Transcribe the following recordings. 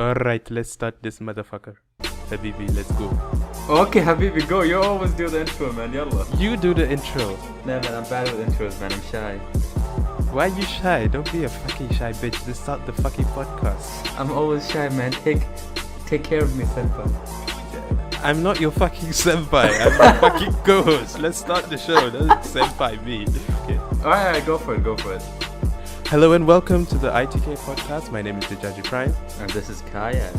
Alright, let's start this motherfucker. Habibi, let's go. Okay, Habibi, go. You always do the intro, man. Yalla. You do the intro. Nah, man, I'm bad with intros, man. I'm shy. Why you shy? Don't be a fucking shy bitch. Let's start the fucking podcast. I'm always shy, man. Take care of me, senpai. I'm not your fucking senpai. I'm your fucking co-host. Let's start the show. That's senpai me. Okay. Alright, go for it. Hello and welcome to the ITK podcast. My name is Dijaji Prime. And this is Kaya.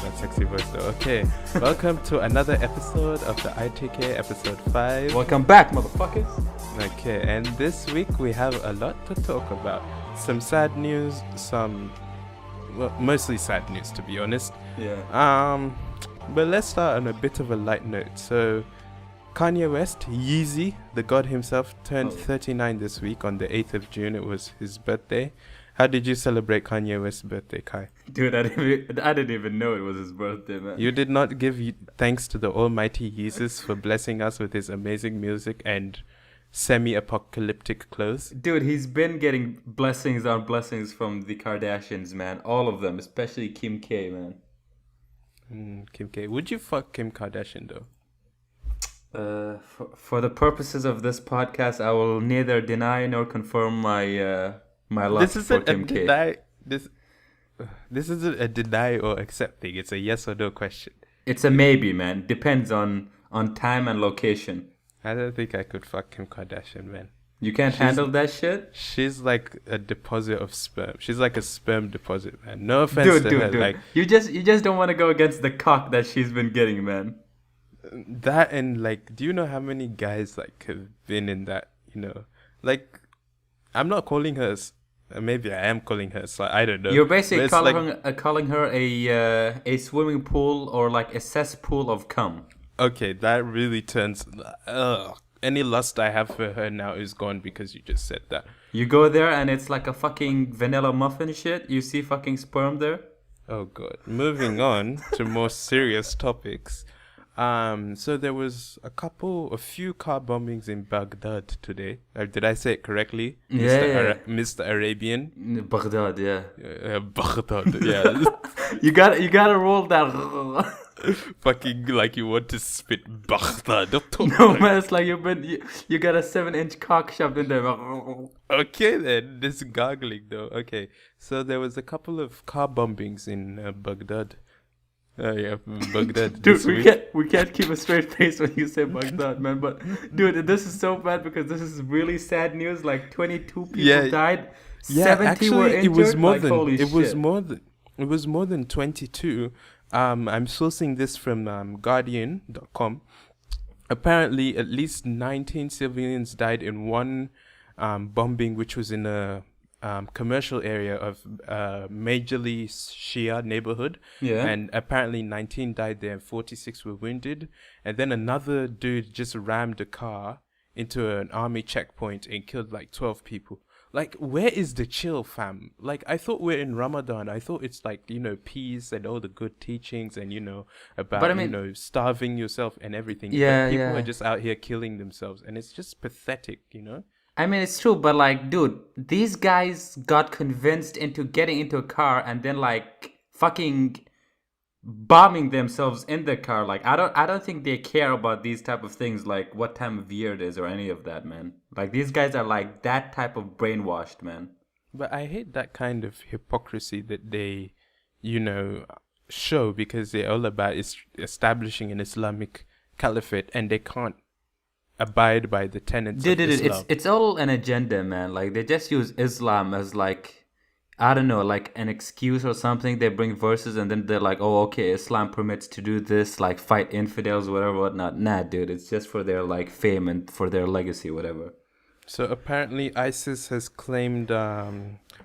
That sexy voice though. Okay. Welcome to another episode of the ITK, episode 5. Welcome back, motherfuckers. Okay, and this week we have a lot to talk about. Some sad news, mostly sad news to be honest. Yeah. But let's start on a bit of a light note. So, Kanye West, Yeezy, the god himself, turned 39 this week on the 8th of June. It was his birthday. How did you celebrate Kanye West's birthday, Kai? Dude, I didn't even know it was his birthday, man. You did not give thanks to the almighty Jesus for blessing us with his amazing music and semi-apocalyptic clothes? Dude, he's been getting blessings on blessings from the Kardashians, man. All of them, especially Kim K, man. Kim K. Would you fuck Kim Kardashian, though? For the purposes of this podcast, I will neither deny nor confirm my love for Kim K. This isn't a deny or accept thing. It's a yes or no question. It's a maybe, man. Depends on time and location. I don't think I could fuck Kim Kardashian, man. You can't handle that shit? She's like a deposit of sperm. She's like a sperm deposit, man. No offense to her. Dude. Like, you just don't want to go against the cock that she's been getting, man. That and like, do you know how many guys like have been in that? You know, like, I'm not calling her. Maybe I am calling her. So I don't know. You're basically calling her a swimming pool or like a cesspool of cum. Okay, that really turns. Any lust I have for her now is gone because you just said that. You go there and it's like a fucking vanilla muffin shit. You see fucking sperm there. Oh god. Moving on to more serious topics. So there was a few car bombings in Baghdad today. Did I say it correctly? Yeah. Mr. Arabian. Baghdad, yeah. Baghdad, yeah. You gotta roll that. Fucking like you want to spit Baghdad. No man, it's like you got a 7-inch cock shoved in there. Okay then, this gargling though. Okay, so there was a couple of car bombings in Baghdad. Yeah, Baghdad. Dude, we can't keep a straight face when you say Baghdad, man. But dude, this is so bad because this is really sad news. Like 22 people died, 70 actually, were injured. It was more than 22. I'm sourcing this from Guardian.com. Apparently, at least 19 civilians died in one bombing, which was in a commercial area of majorly Shia neighborhood. Yeah. And apparently 19 died there and 46 were wounded. And then another dude just rammed a car into an army checkpoint and killed like 12 people. Like, where is the chill, fam? Like, I thought we're in Ramadan. I thought it's like, you know, peace and all the good teachings and, you know, about, you know, starving yourself and everything. Yeah, but people are just out here killing themselves. And it's just pathetic, you know? I mean, it's true, but like, dude, these guys got convinced into getting into a car and then like fucking bombing themselves in the car. Like, I don't think they care about these type of things, like what time of year it is or any of that, man. Like, these guys are like that type of brainwashed, man. But I hate that kind of hypocrisy that they, you know, show because they're all about establishing an Islamic caliphate and they can't abide by the tenets of Islam. It's all an agenda, man. Like, they just use Islam as like, I don't know, like an excuse or something. They bring verses and then they're like, oh, okay, Islam permits to do this, like fight infidels, whatever, whatnot. Nah, dude, it's just for their like fame and for their legacy, whatever. So apparently ISIS has claimed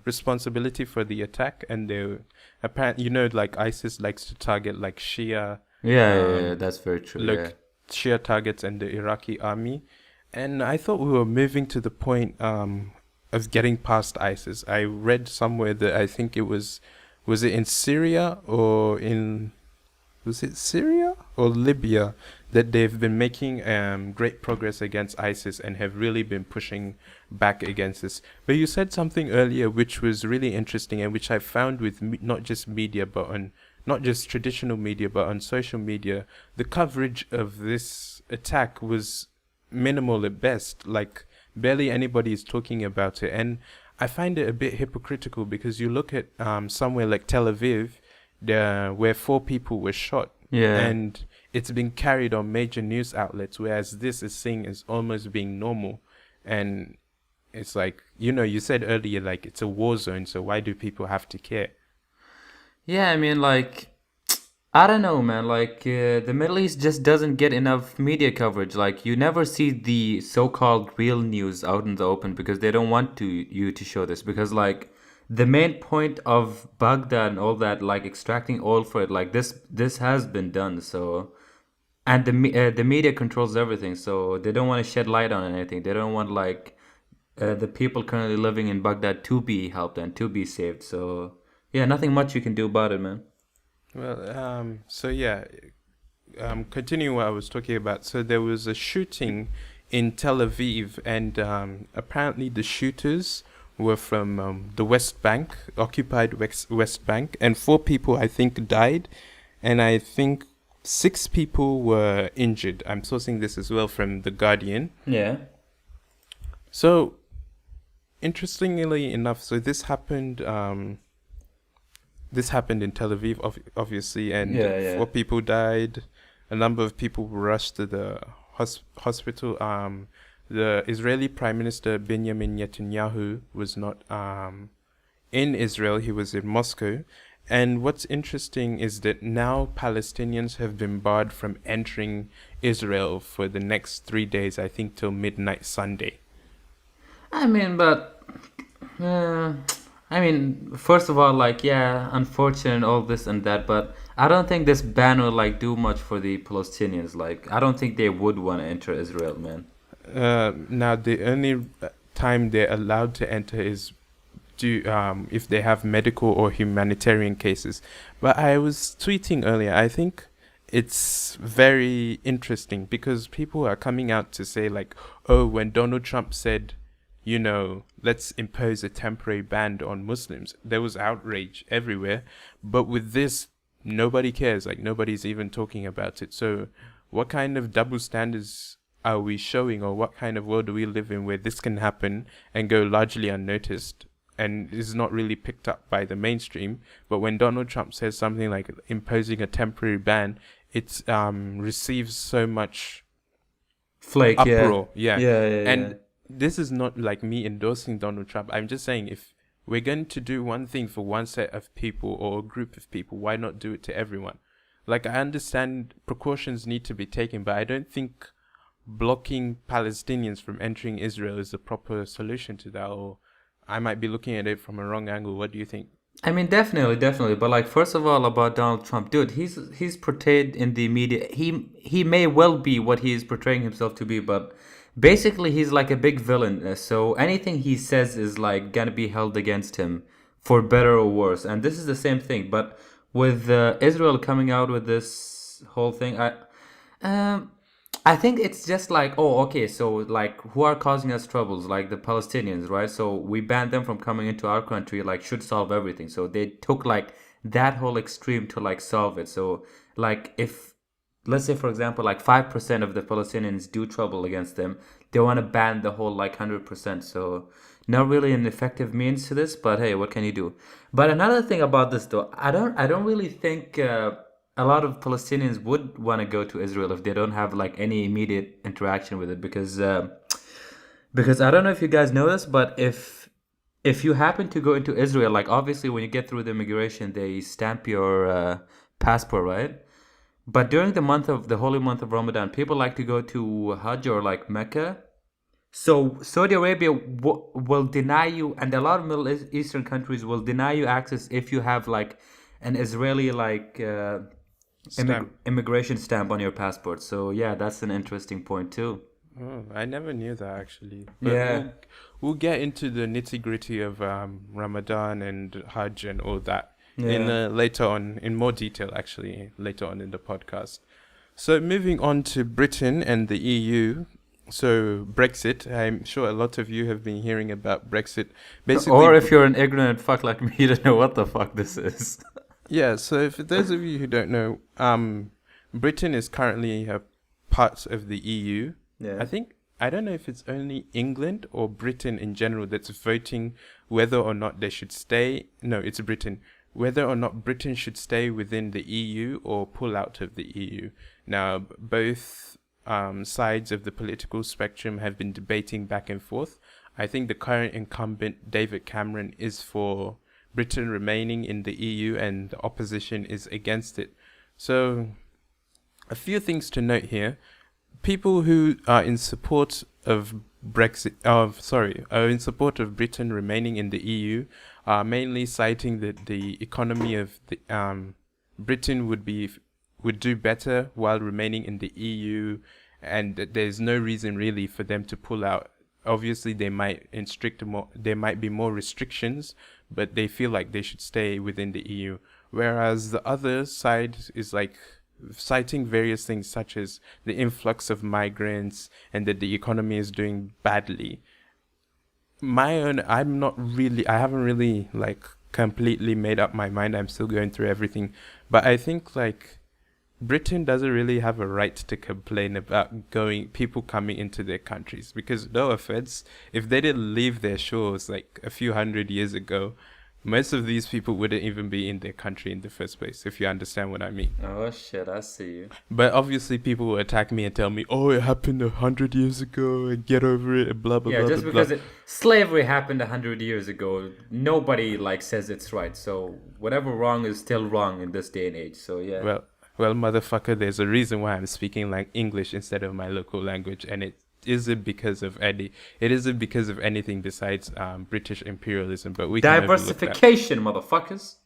responsibility for the attack, and they apparently, you know, like ISIS likes to target like Shia. Yeah, that's very true. Like Shia targets and the Iraqi army, and I thought we were moving to the point of getting past ISIS. I read somewhere that I think it was it in Syria or in was it Syria or Libya, that they've been making great progress against ISIS and have really been pushing back against this. But you said something earlier which was really interesting and which I found with not just media, but on not just traditional media, but on social media, the coverage of this attack was minimal at best. Like barely anybody is talking about it, and I find it a bit hypocritical because you look at somewhere like Tel Aviv, where 4 people were shot, Yeah. and it's been carried on major news outlets, whereas this is seen as almost being normal, and it's like, you said earlier, like it's a war zone, so why do people have to care? Yeah, I mean, like, I don't know, man. Like, the Middle East just doesn't get enough media coverage. Like, you never see the so-called real news out in the open because they don't want you to show this. Because, like, the main point of Baghdad and all that, like extracting oil for it, like this has been done. So, and the media controls everything. So they don't want to shed light on anything. They don't want like the people currently living in Baghdad to be helped and to be saved. So yeah, nothing much you can do about it, man. Well, so yeah, continuing what I was talking about. So there was a shooting in Tel Aviv, and apparently the shooters were from the West Bank, occupied West Bank, and 4 people I think died, and I think 6 people were injured. I'm sourcing this as well from The Guardian. Yeah. So interestingly enough, so this happened in Tel Aviv, obviously, and Yeah, yeah. 4 people died. A number of people were rushed to the hospital. The Israeli Prime Minister Benjamin Netanyahu was not in Israel. He was in Moscow. And what's interesting is that now Palestinians have been barred from entering Israel for the next 3 days, I think till midnight Sunday. I mean, but uh, I mean, first of all, like, yeah, unfortunate, all this and that, but I don't think this ban will like do much for the Palestinians. Like, I don't think they would want to enter Israel, man. Now, the only time they're allowed to enter is if they have medical or humanitarian cases. But I was tweeting earlier, I think it's very interesting because people are coming out to say like, oh, when Donald Trump said, let's impose a temporary ban on Muslims, there was outrage everywhere. But with this, nobody cares. Like, nobody's even talking about it. So what kind of double standards are we showing, or what kind of world do we live in where this can happen and go largely unnoticed and is not really picked up by the mainstream? But when Donald Trump says something like imposing a temporary ban, it receives so much Flake, uproar. yeah. Yeah. Yeah, yeah, yeah. And this is not like me endorsing Donald Trump. I'm just saying, if we're going to do one thing for one set of people or a group of people, why not do it to everyone? Like, I understand precautions need to be taken, but I don't think blocking Palestinians from entering Israel is the proper solution to that. Or I might be looking at it from a wrong angle. What do you think? I mean, definitely, definitely. But like, first of all, about Donald Trump, dude, he's portrayed in the media. He may well be what he is portraying himself to be, but basically, he's like a big villain. So anything he says is like gonna be held against him, for better or worse. And this is the same thing. But with Israel coming out with this whole thing, um, I think it's just like, oh, okay, so like, who are causing us troubles? Like the Palestinians, right? So we banned them from coming into our country, like, should solve everything. So they took like that whole extreme to like solve it. So, like, if, let's say, for example, like 5% of the Palestinians do trouble against them, they want to ban the whole like 100%. So, not really an effective means to this, but hey, what can you do? But another thing about this though, I don't really think a lot of Palestinians would want to go to Israel if they don't have like any immediate interaction with it, because I don't know if you guys know this, but if you happen to go into Israel, like, obviously when you get through the immigration, they stamp your passport, right? But during the holy month of Ramadan, people like to go to Hajj or like Mecca. So Saudi Arabia will deny you, and a lot of Middle Eastern countries will deny you access if you have like an Israeli like Stamp. immigration stamp on your passport. So yeah, that's an interesting point too. Oh, I never knew that actually. But Yeah. we'll get into the nitty gritty of Ramadan and Hajj and all that in Yeah. later on, in more detail, actually, later on in the podcast. So moving on to Britain and the EU. So Brexit, I'm sure a lot of you have been hearing about Brexit. Basically, Or if you're an ignorant fuck like me, you don't know what the fuck this is. yeah. So for those of you who don't know, Britain is currently a part of the EU. Yeah. I think I don't know if it's only England or Britain in general that's voting whether or not they should stay. No, it's Britain. Whether or not Britain should stay within the EU or pull out of the EU. Now, both sides of the political spectrum have been debating back and forth. I think the current incumbent, David Cameron, is for Britain remaining in the EU and the opposition is against it. So, a few things to note here. People who are in support of are in support of Britain remaining in the EU are mainly citing that the economy of the Britain would do better while remaining in the EU, and that there's no reason really for them to pull out. Obviously, there might be more restrictions, but they feel like they should stay within the EU. Whereas the other side is like citing various things such as the influx of migrants and that the economy is doing badly. I haven't really like completely made up my mind. I'm still going through everything, but I think like Britain doesn't really have a right to complain about people coming into their countries, because no offense, if they didn't leave their shores like a few hundred years ago, most of these people wouldn't even be in their country in the first place, if you understand what I mean. Oh shit, I see you. But obviously people will attack me and tell me, oh, it happened 100 years ago and get over it and blah, blah, Yeah, blah, just blah, because blah. slavery happened 100 years ago, nobody like says it's right. So whatever wrong is still wrong in this day and age. So yeah. Well, motherfucker, there's a reason why I'm speaking like English instead of my local language, and it isn't because of anything besides British imperialism, but we can overlook that. Diversification, motherfuckers.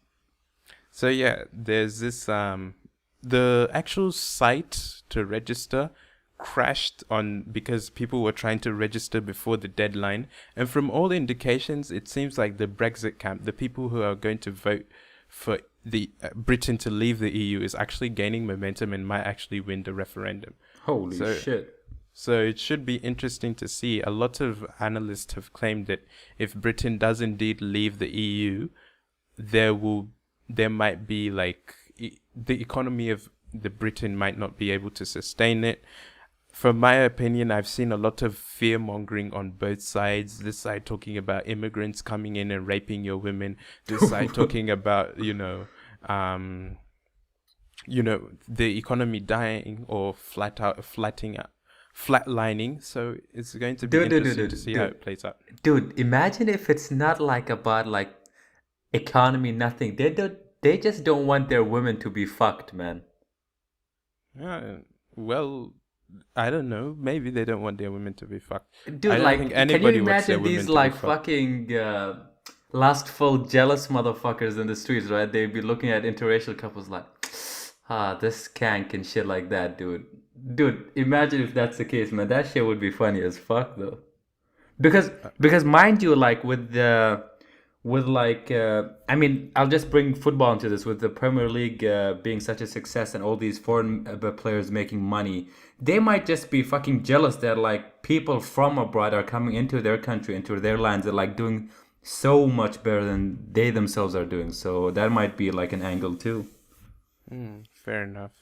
So yeah, there's this the actual site to register crashed on because people were trying to register before the deadline, and from all indications it seems like the Brexit camp, the people who are going to vote for the Britain to leave the EU, is actually gaining momentum and might actually win the referendum. Holy shit. So it should be interesting to see. A lot of analysts have claimed that if Britain does indeed leave the EU, there might be like the economy of the Britain might not be able to sustain it. From my opinion, I've seen a lot of fear mongering on both sides. This side talking about immigrants coming in and raping your women. This side talking about, the economy dying or flatlining. So it's going to be interesting to see how it plays out. Dude, imagine if it's not like about like economy, nothing. They just don't want their women to be fucked, man. Well, I don't know. Maybe they don't want their women to be fucked. Dude, I don't like, think can you anybody wants their imagine women these to be like fucked. fucking lustful, jealous motherfuckers in the streets, right? They'd be looking at interracial couples like, this skank and shit like that, dude. Dude, imagine if that's the case, man. That shit would be funny as fuck, though. Because mind you, like I mean, I'll just bring football into this. With the Premier League being such a success and all these foreign players making money, they might just be fucking jealous that like people from abroad are coming into their country, into their lands, and like doing so much better than they themselves are doing. So that might be like an angle too. Fair enough.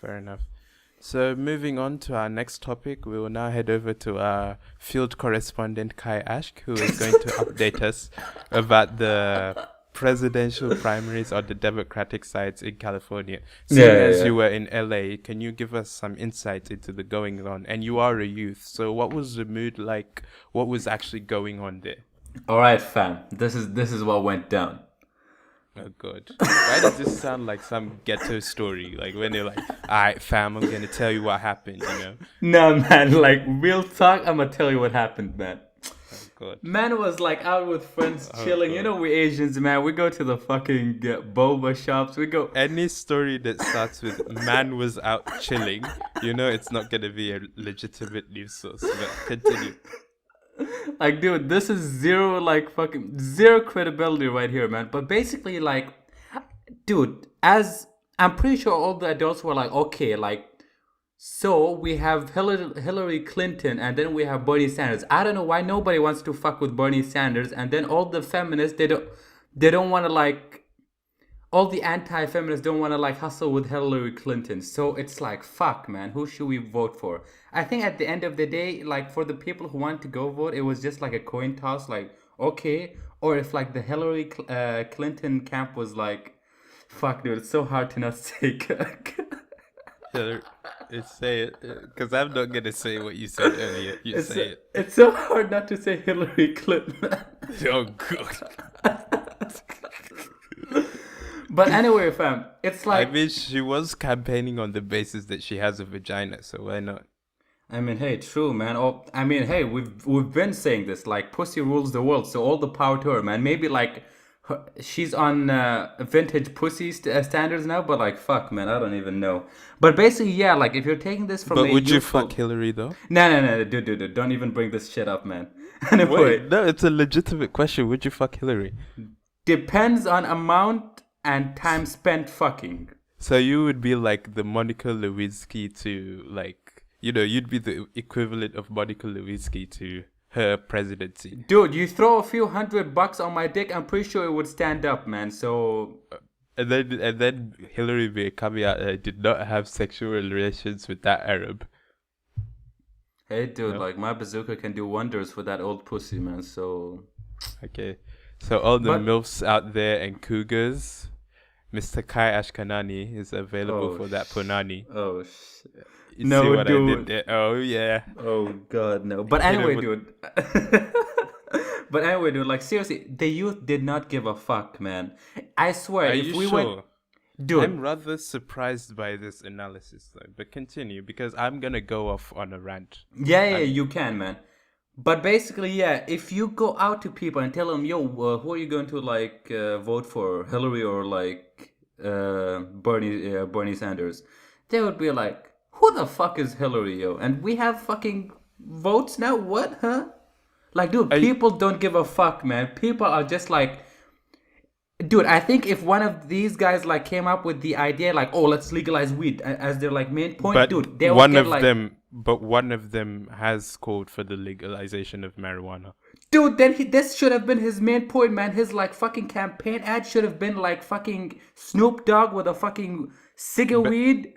So moving on to our next topic, we will now head over to our field correspondent Kai Ashk, who is going to update us about the presidential primaries or the Democratic sides in California. Seeing you were in LA, can you give us some insights into the going on? And you are a youth, so what was the mood like? What was actually going on there? All right, fam. This is what went down. Oh god. Why does this sound like some ghetto story? Like when they're like, alright fam, I'm gonna tell you what happened, No, man, like real talk, I'm gonna tell you what happened, man. Oh god. Man was like out with friends chilling. We Asians, man, we go to the fucking boba shops. We go. Any story that starts with man was out chilling, it's not gonna be a legitimate news source. But continue. Like, dude, this is zero credibility right here, man. But basically, like, dude, as I'm pretty sure all the adults were like, okay, like, so we have Hillary Clinton and then we have Bernie Sanders. I don't know why nobody wants to fuck with Bernie Sanders, and then all the feminists they don't want to like all the anti-feminists don't want to like hustle with Hillary Clinton. So it's like, fuck, man, who should we vote for? I think at the end of the day, like for the people who want to go vote, it was just like a coin toss, like okay, or if like the Hillary Clinton camp was like, fuck, dude, it's so hard to not say. Hillary, say it, because I'm not gonna say what you said earlier. You say it. It's so hard not to say Hillary Clinton. Oh god. But anyway, fam, it's like, I mean, she was campaigning on the basis that she has a vagina, so why not? I mean, hey, true, man. Oh, I mean, hey, we've been saying this, like, pussy rules the world, so all the power to her, man. Maybe like she's on vintage pussy standards now, but like, fuck, man, I don't even know. But basically, yeah, like if you're taking this from But a would you youthful... fuck Hillary though? No, dude, don't even bring this shit up, man. Anyway, Wait, no, it's a legitimate question. Would you fuck Hillary? depends on amount and time spent fucking. So you would be like the Monica Lewinsky to like, you'd be the equivalent of Monica Lewinsky to her presidency. Dude, you throw a few $100 on my dick, I'm pretty sure it would stand up, man. So And then Hillary be coming out did not have sexual relations with that Arab. hey, dude, like my bazooka can do wonders for that old pussy, man. So Okay. So all the But- MILFs out there and cougars, Mr. Kai Ashkanani is available Oh, for that punani. oh shit. You No, see what I dude. did there? Oh yeah. Oh god, no. But Hit him anyway, with- dude. But anyway, dude, like seriously, the youth did not give a fuck, man. I swear, Are if you we sure? went, dude, I'm rather surprised by this analysis though. But continue because I'm gonna go off on a rant. yeah, you can, man. But basically, yeah, if you go out to people and tell them, yo, who are you going to like vote for, Hillary or like Bernie Sanders, they would be like, who the fuck is Hillary, yo? And we have fucking votes now? What, huh? Like, dude, people don't give a fuck, man. People are just like, dude, I think if one of these guys like came up with the idea, like, oh, let's legalize weed as their like main point, But dude, they would one get of like, one of them has called for the legalization of marijuana. dude, then this should have been his main point, man. His like fucking campaign ad should have been like fucking Snoop Dogg with a fucking cigar weed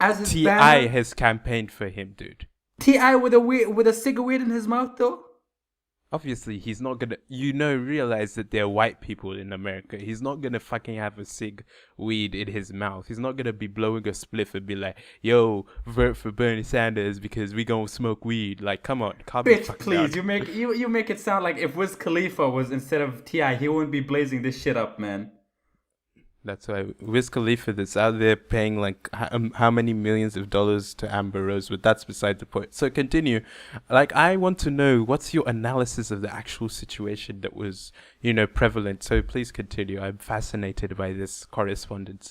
as his Ti banner. has campaigned for him, dude. Ti with a cigar weed in his mouth, though. Obviously, he's not gonna, realize that there are white people in America. He's not gonna fucking have a cig weed in his mouth. He's not gonna be blowing a spliff and be like, yo, vote for Bernie Sanders because we gonna smoke weed. Like, come on, calm the Bitch, fuck please, down. you make it sound like if Wiz Khalifa was instead of Ti, he wouldn't be blazing this shit up, man. That's why Wiz Khalifa that's out there paying like how many millions of dollars to Amber Rose, but that's beside the point. So continue. Like, I want to know what's your analysis of the actual situation that was, prevalent. So please continue. I'm fascinated by this correspondence.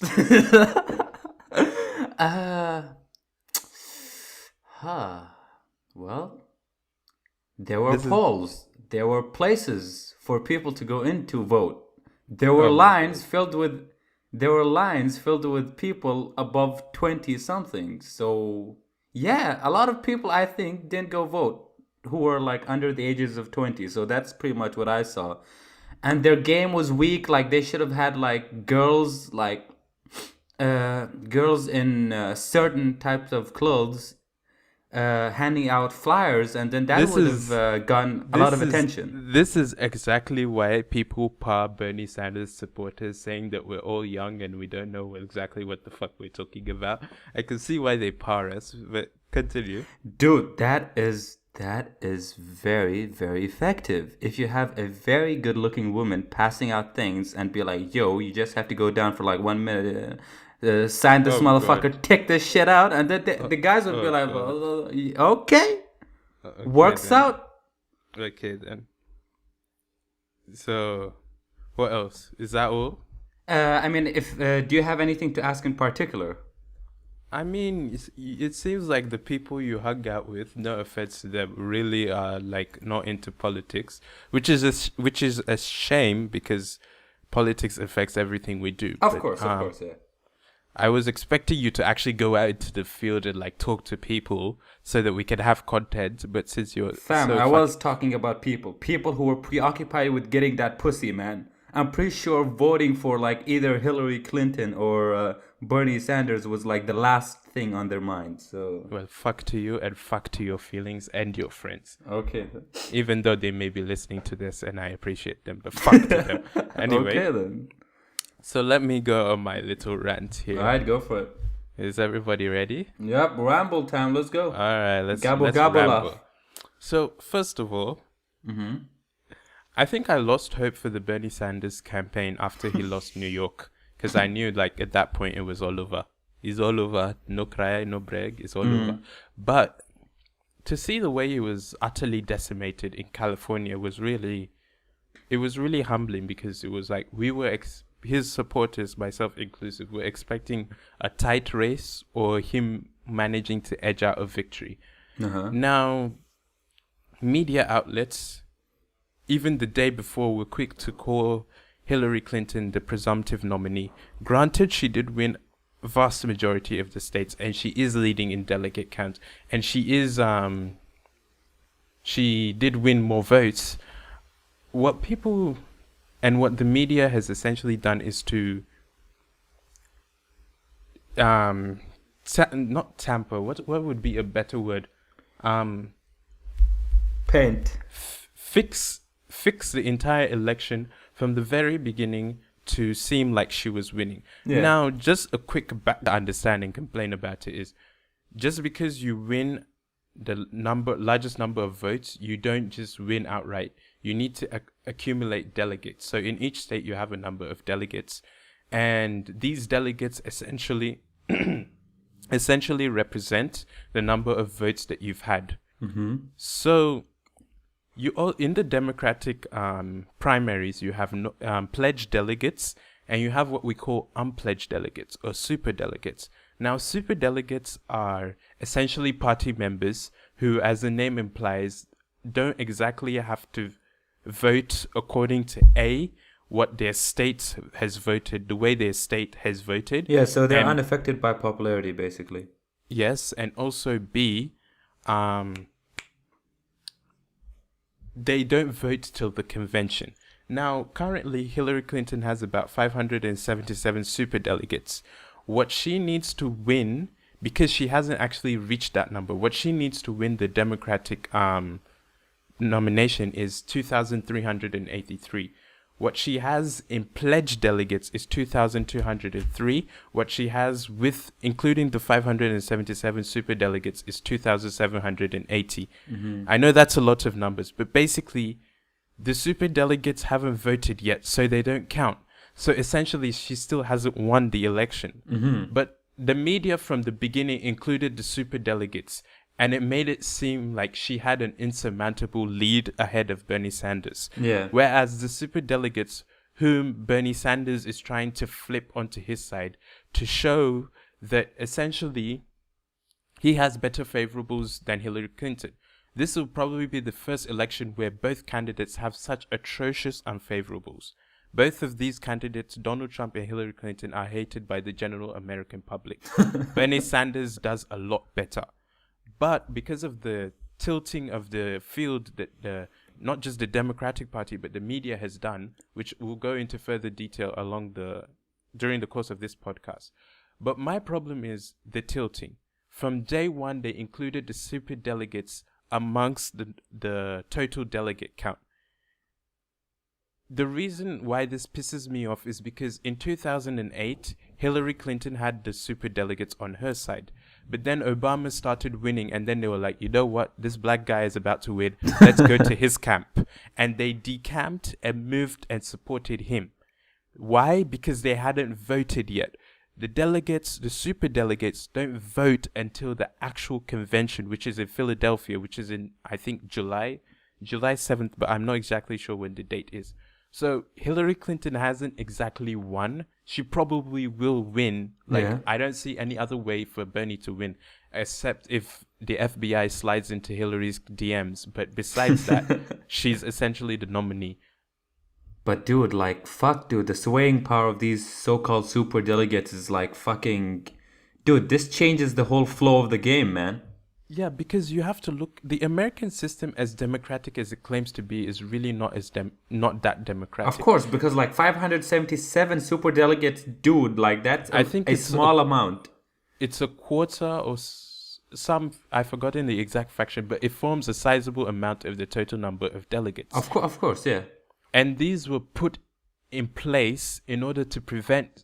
Well, there were polls. There were places for people to go in to vote. There were lines filled with people above 20 something. So, yeah, a lot of people I think didn't go vote who were like under the ages of 20. So that's pretty much what I saw. And their game was weak. Like they should have had like girls in certain types of clothes handing out flyers, and then that would have gotten a lot of attention. This is exactly why people par Bernie Sanders supporters saying that we're all young and we don't know exactly what the fuck we're talking about. I can see why they par us, but continue. Dude, that is very, very effective. If you have a very good looking woman passing out things and be like, yo, you just have to go down for like 1 minute, sign this motherfucker, God. tick this shit out, and then the guys would be like, okay, works then. out. Okay then. So, what else? Is that all? I mean, if do you have anything to ask in particular? I mean, it seems like the people you hung out with, no offense to them, really are like not into politics, which is a shame because politics affects everything we do. Of course, yeah. I was expecting you to actually go out into the field and like talk to people so that we could have content. But since you're Fam, so I was talking about people who were preoccupied with getting that pussy, man. I'm pretty sure voting for like either Hillary Clinton or Bernie Sanders was like the last thing on their mind. So well, fuck to you and fuck to your feelings and your friends. okay, Even though they may be listening to this and I appreciate them, but fuck to them. Anyway, okay then. so let me go on my little rant here. All right, go for it. Is everybody ready? Yep, ramble time. Let's go. All right, let's Gabble, let's gabble ramble. off. So first of all, I think I lost hope for the Bernie Sanders campaign after he lost New York, because I knew like at that point it was all over. It's all over. No cry, no brag. It's all over. But to see the way he was utterly decimated in California was really humbling, because it was like we were his supporters, myself inclusive, were expecting a tight race or him managing to edge out a victory. Now, media outlets, even the day before, were quick to call Hillary Clinton the presumptive nominee. Granted, she did win a vast majority of the states, and she is leading in delegate count, and she did win more votes. What the media has essentially done is to not tamper. What would be a better word? Paint. Fix the entire election from the very beginning to seem like she was winning. Yeah. Now, just a quick understanding, complain about it is, just because you win the largest number of votes, you don't just win outright. You need to accumulate delegates. So in each state, you have a number of delegates, and these delegates essentially represent the number of votes that you've had. So you all in the Democratic primaries, you have pledged delegates, and you have what we call unpledged delegates or super delegates. Now, super delegates are essentially party members who, as the name implies, don't exactly have to vote according to what their state has voted, the way their state has voted. Yeah, so they're unaffected by popularity, basically. Yes, and also B, they don't vote till the convention. Now, currently, Hillary Clinton has about 577 super delegates. What she needs to win, because she hasn't actually reached that number, what she needs to win the Democratic nomination is 2,383. What she has in pledged delegates is 2,203. What she has with, including the 577 super delegates, is 2,780. I know that's a lot of numbers, but basically, the super delegates haven't voted yet, so they don't count. So essentially, she still hasn't won the election. But the media from the beginning included the super delegates, and it made it seem like she had an insurmountable lead ahead of Bernie Sanders. Yeah. Whereas the super delegates, whom Bernie Sanders is trying to flip onto his side to show that essentially he has better favorables than Hillary Clinton. This will probably be the first election where both candidates have such atrocious unfavorables. Both of these candidates, Donald Trump and Hillary Clinton, are hated by the general American public. Bernie Sanders does a lot better. But because of the tilting of the field that not just the Democratic Party, but the media has done, which we'll go into further detail during the course of this podcast. But my problem is the tilting. From day one, they included the super delegates amongst the total delegate count. The reason why this pisses me off is because in 2008, Hillary Clinton had the super delegates on her side. But then Obama started winning, and then they were like, you know what? This black guy is about to win. Let's go to his camp. And they decamped and moved and supported him. Why? Because they hadn't voted yet. The delegates, the super delegates, don't vote until the actual convention, which is in Philadelphia, which is in, I think, July 7th, but I'm not exactly sure when the date is. So Hillary Clinton hasn't exactly won. She probably will win. I don't see any other way for Bernie to win, except if the FBI slides into Hillary's DMs. But besides that, she's essentially the nominee. But dude, like, fuck, dude, the swaying power of these so-called super delegates is like fucking, dude, this changes the whole flow of the game, man. Yeah, because you have to look, the American system, as democratic as it claims to be, is really not that Of democratic. course, because like 577 super delegates, dude, like that's I think a small amount. it's a quarter or some, I've forgotten the exact fraction, but it forms a sizable amount of the total number of delegates. Of course, yeah. And these were put in place in order to prevent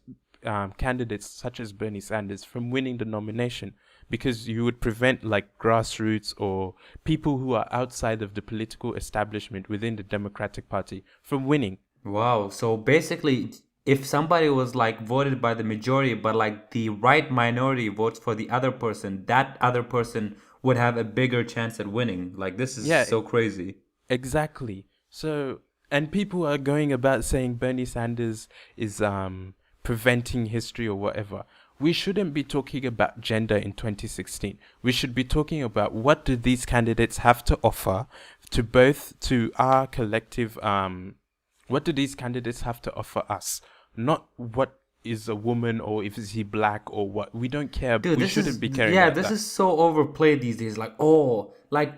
candidates such as Bernie Sanders from winning the nomination, because you would prevent like grassroots or people who are outside of the political establishment within the Democratic Party from winning. Wow. So basically, if somebody was like voted by the majority, but like the right minority votes for the other person, that other person would have a bigger chance at winning. Like this is Yeah, so crazy. exactly. So, and people are going about saying Bernie Sanders is preventing history or whatever. We shouldn't be talking about gender in 2016. We should be talking about what do these candidates have to offer to our collective what do these candidates have to offer us? Not what is a woman or if is he black or what. We don't care. Dude, We this is shouldn't be caring yeah, about this that. is so overplayed these days. Like, oh, like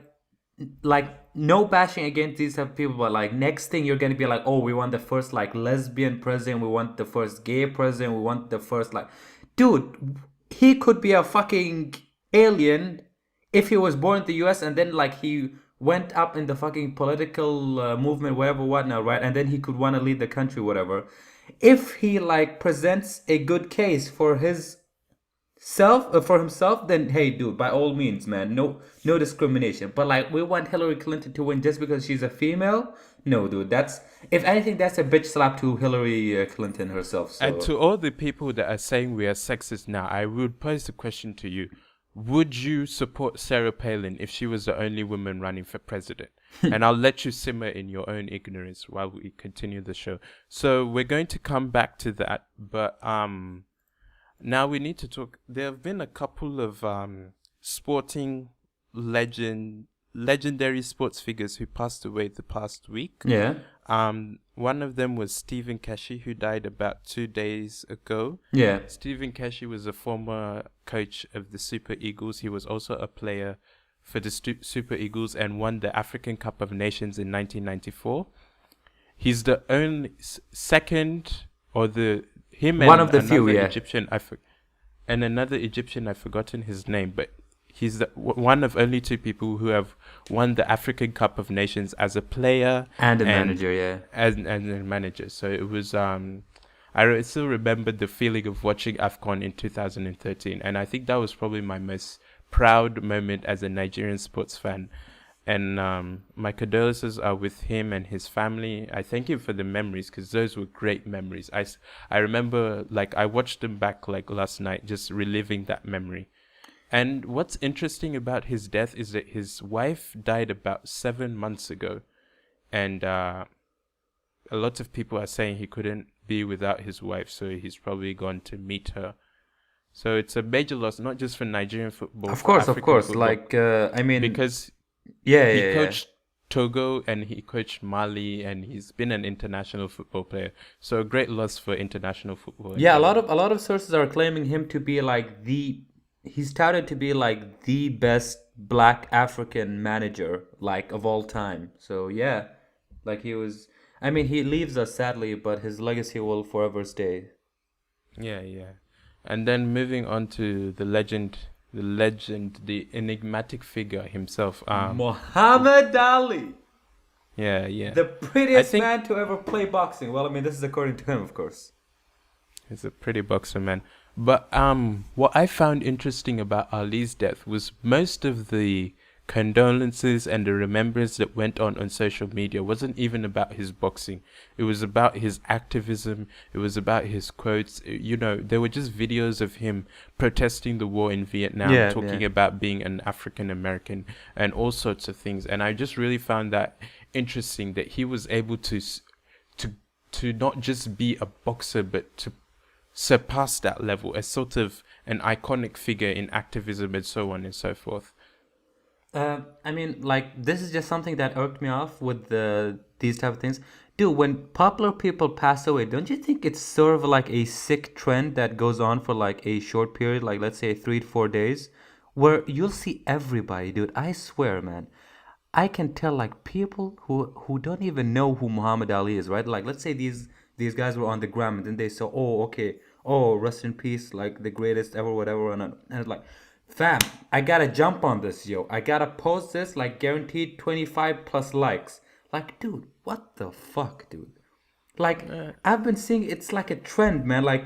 no bashing against these type of people, but like next thing you're gonna be like, oh, we want the first like lesbian president, we want the first gay president, we want the first like, dude, he could be a fucking alien if he was born in the U.S. and then like he went up in the fucking political movement, whatever, whatnot, right? And then he could want to lead the country, whatever. If he like presents a good case for his for himself, then hey dude, by all means, man, no discrimination. But like we want Hillary Clinton to win just because she's a female? No, dude, that's, if anything, that's a bitch slap to Hillary Clinton herself. And So to all the people that are saying we are sexist now, I would pose the question to you. Would you support Sarah Palin if she was the only woman running for president? And I'll let you simmer in your own ignorance while we continue the show. So we're going to come back to that, but now we need to talk. There have been a couple of sporting legendary sports figures who passed away the past week. yeah, One of them was Stephen Keshi, who died about 2 days ago. yeah, Stephen Keshi was a former coach of the Super Eagles. He was also a player for the Super Eagles and won the African Cup of Nations in 1994. He's the only second, or the him one and of the few, another yeah. Egyptian. And another Egyptian. I've forgotten his name, but he's one of only two people who have won the African Cup of Nations as a player And a manager, yeah. as a manager. So it was I still remember the feeling of watching AFCON in 2013, and I think that was probably my most proud moment as a Nigerian sports fan. And my condolences are with him and his family. I thank him for the memories, because those were great memories. I remember, like, I watched them back like last night, just reliving that memory. And what's interesting about his death is that his wife died about 7 months ago. And a lot of people are saying he couldn't be without his wife, so he's probably gone to meet her. So it's a major loss, not just for Nigerian football, Of for course, of African course. football, Like, I mean, because yeah, he yeah, yeah. coached Togo and he coached Mali, and he's been an international football player. So a great loss for international football. Yeah, a lot of sources are claiming him to be like he's touted to be like the best black African manager like of all time. So yeah, like he was. I mean, he leaves us sadly, but his legacy will forever stay. Yeah. And then moving on to the legend, the enigmatic figure himself. Muhammad Ali, Yeah. the I prettiest think man to ever play boxing. Well, I mean, this is according to him, of course. he's a pretty boxer, man. But what I found interesting about Ali's death was most of the condolences and the remembrance that went on social media wasn't even about his boxing. It was about his activism. It was about his quotes. You know, there were just videos of him protesting the war in Vietnam, Yeah, talking yeah. about being an African American and all sorts of things. And I just really found that interesting, that he was able to not just be a boxer, but to surpass that level as sort of an iconic figure in activism and so on and so forth. I mean, like, this is just something that irked me off with these type of things. dude, when popular people pass away, don't you think it's sort of like a sick trend that goes on for like a short period, like let's say 3 to 4 days, where you'll see everybody, dude. I swear, man. I can tell like people who don't even know who Muhammad Ali is, right? Like let's say these guys were on the ground and then they saw, oh, okay, oh, rest in peace, like the greatest ever, whatever, and it's like, fam, I gotta jump on this, yo. I gotta post this, like guaranteed 25 plus likes. Like, dude, what the fuck, dude? Like, I've been seeing it's like a trend, man. Like,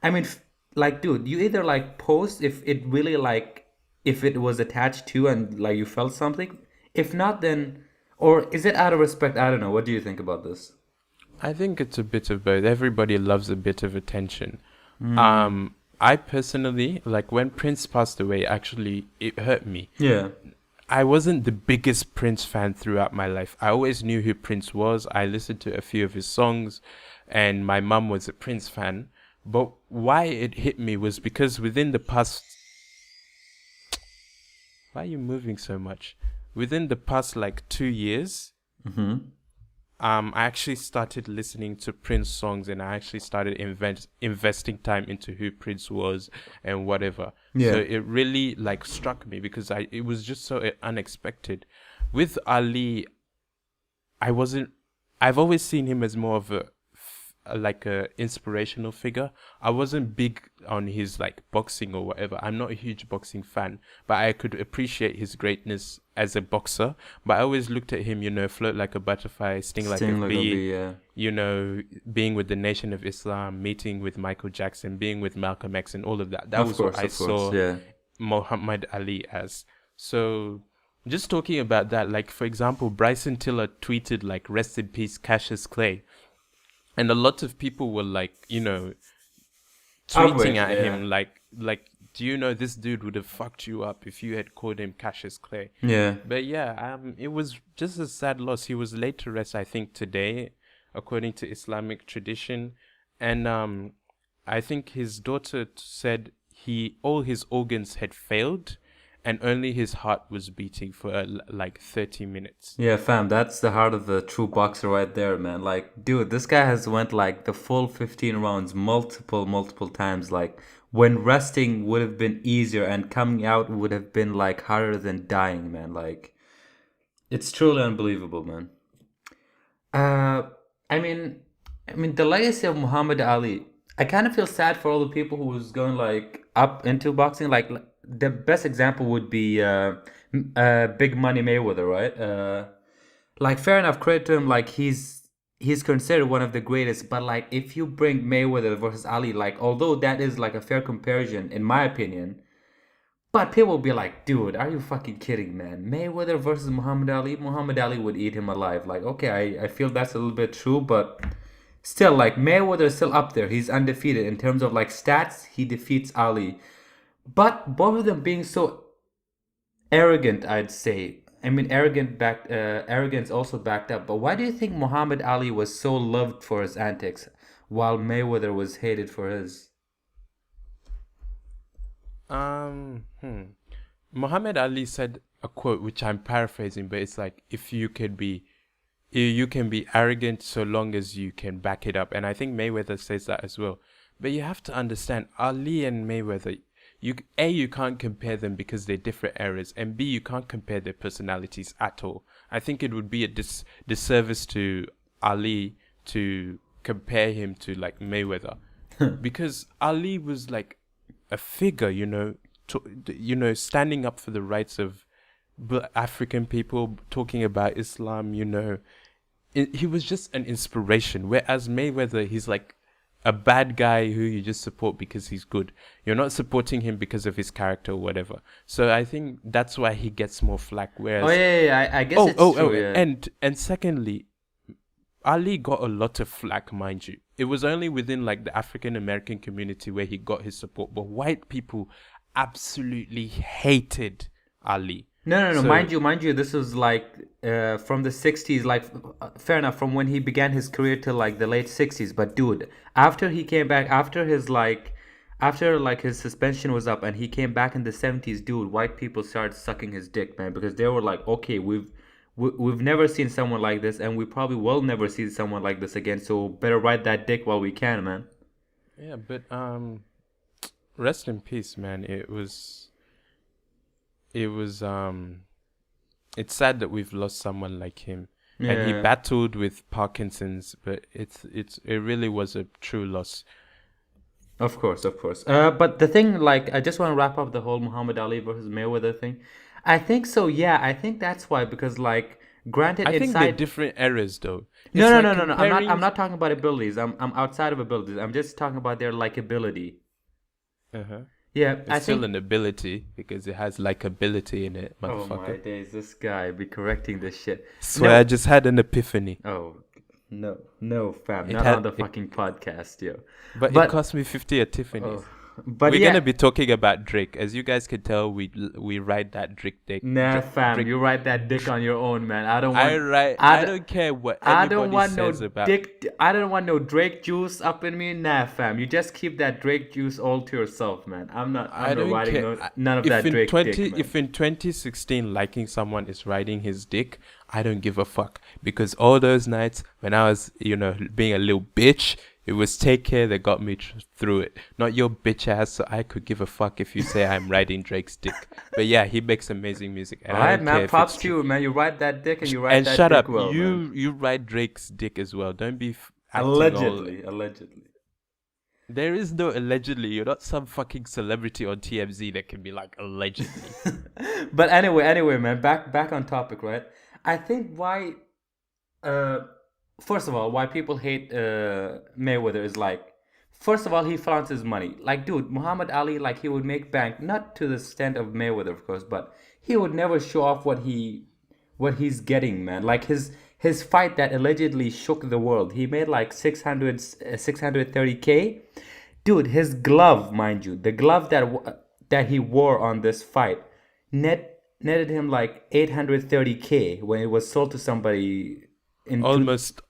I mean, like, dude, you either like post if it really like if it was attached to and like you felt something. If not, then or is it out of respect? I don't know. What do you think about this? I think it's a bit of both. Everybody loves a bit of attention. I personally, like when Prince passed away, actually, it hurt me. Yeah. I wasn't the biggest Prince fan throughout my life. I always knew who Prince was. I listened to a few of his songs, and my mum was a Prince fan. But why it hit me was because within the past... Why are you moving so much? Within the past, like, 2 years, I actually started listening to Prince songs, and I actually started investing time into who Prince was and whatever. Yeah. So it really like struck me because it was just so unexpected. With Ali, I've always seen him as more of like a inspirational figure. I wasn't big on his like boxing or whatever. I'm not a huge boxing fan, but I could appreciate his greatness as a boxer. But I always looked at him, float like a butterfly, sting like a bee, being with the Nation of Islam, meeting with Michael Jackson, being with Malcolm X and all of that. That was what I saw Muhammad Ali as. So just talking about that, like for example, Bryson Tiller tweeted like rest in peace Cassius Clay. And a lot of people were like, tweeting at him like, do you know this dude would have fucked you up if you had called him Cassius Clay? Yeah. But yeah, it was just a sad loss. He was laid to rest, I think, today, according to Islamic tradition. And I think his daughter said all his organs had failed, and only his heart was beating for like 30 minutes. Yeah, fam, that's the heart of the true boxer right there, man. Like, dude, this guy has went like the full 15 rounds multiple times. Like, when resting would have been easier and coming out would have been like harder than dying, man. Like, it's truly unbelievable, man. I mean, the legacy of Muhammad Ali. I kind of feel sad for all the people who was going like up into boxing. Like the best example would be Big Money Mayweather, right? Like fair enough, credit to him. Like he's considered one of the greatest. But like if you bring Mayweather versus Ali, like although that is like a fair comparison in my opinion, but people will be like, dude, are you fucking kidding, man? Mayweather versus Muhammad Ali. Muhammad Ali would eat him alive. Like okay, I feel that's a little bit true, but. Still, like, Mayweather is still up there. He's undefeated. In terms of, like, stats, he defeats Ali. But both of them being so arrogant, I'd say. I mean, arrogance also backed up. But why do you think Muhammad Ali was so loved for his antics, while Mayweather was hated for his? Muhammad Ali said a quote, which I'm paraphrasing, but it's like, if you can be arrogant so long as you can back it up. And I think Mayweather says that as well. But you have to understand, Ali and Mayweather, you can't compare them because they're different eras, and B, you can't compare their personalities at all. I think it would be a disservice to Ali to compare him to like Mayweather, because Ali was like a figure, standing up for the rights of African people, talking about Islam, he was just an inspiration. Whereas Mayweather, he's like a bad guy who you just support because he's good. You're not supporting him because of his character or whatever. So I think that's why he gets more flack. Whereas, I guess it's true. Yeah. And secondly, Ali got a lot of flack, mind you. It was only within like the African American community where he got his support, but white people absolutely hated Ali. No. So, mind you, this was like from the 60s, like fair enough, from when he began his career till like the late 60s. But dude, after he came back, after his suspension was up and he came back in the 70s, dude, white people started sucking his dick, man, because they were like, okay, we've never seen someone like this, and we probably will never see someone like this again. So better ride that dick while we can, man. Yeah, but rest in peace, man. It was it's sad that we've lost someone like him. And he Yeah. battled with Parkinson's, but it really was a true loss. Of course, of course. But the thing, like, I just want to wrap up the whole Muhammad Ali versus Mayweather thing. I think so. Yeah, I think that's why because, like, granted, I think they're inside. different eras, though. No, It's no, like no, no, no. I'm not. I'm comparing. not talking about abilities. I'm outside of abilities. I'm just talking about their likability. Uh-huh. Yeah, It's I still think. an ability because it has likability in it, Oh my motherfucker. days, this guy be correcting this shit. Swear, I No. just had an epiphany. Oh, no, no, fam, It not on had the it, fucking podcast, yo. but it But, cost me 50 epiphanies. oh, but We're gonna yeah, be talking about Drake, as you guys can tell. We ride that Drake dick. nah, fam, Drake. you write that dick on your own, man. I don't want. I, I d- don't care what I don't anybody want no says about. dick. I don't want no Drake juice up in me. Nah, fam. You just keep that Drake juice all to yourself, man. I'm not. I I'm not don't riding care. no, none of that Drake dick, man. If in 2016 liking someone is riding his dick, I don't give a fuck, because all those nights when I was, being a little bitch, it was Take Care that got me through it, not your bitch ass. So I could give a fuck if you say I'm riding Drake's dick. But yeah, he makes amazing music, and All I right, don't care man. if Props it's to true. you, man. You ride that dick and you ride And that shut dick up, well, man. you ride Drake's dick as well. Don't be acting all. Allegedly, allegedly. There is no allegedly. You're not some fucking celebrity on TMZ that can be like allegedly. But anyway, man. Back on topic, right? I think why. Uh, First of all, why people hate Mayweather is like, first of all, he flaunts his money. Like, dude, Muhammad Ali, like, he would make bank, not to the extent of Mayweather, of course, but he would never show off what he's getting, man. Like his fight that allegedly shook the world, he made like 630K. Dude, his glove, mind you, the glove that he wore on this fight, netted him like 830K when it was sold to somebody in Almost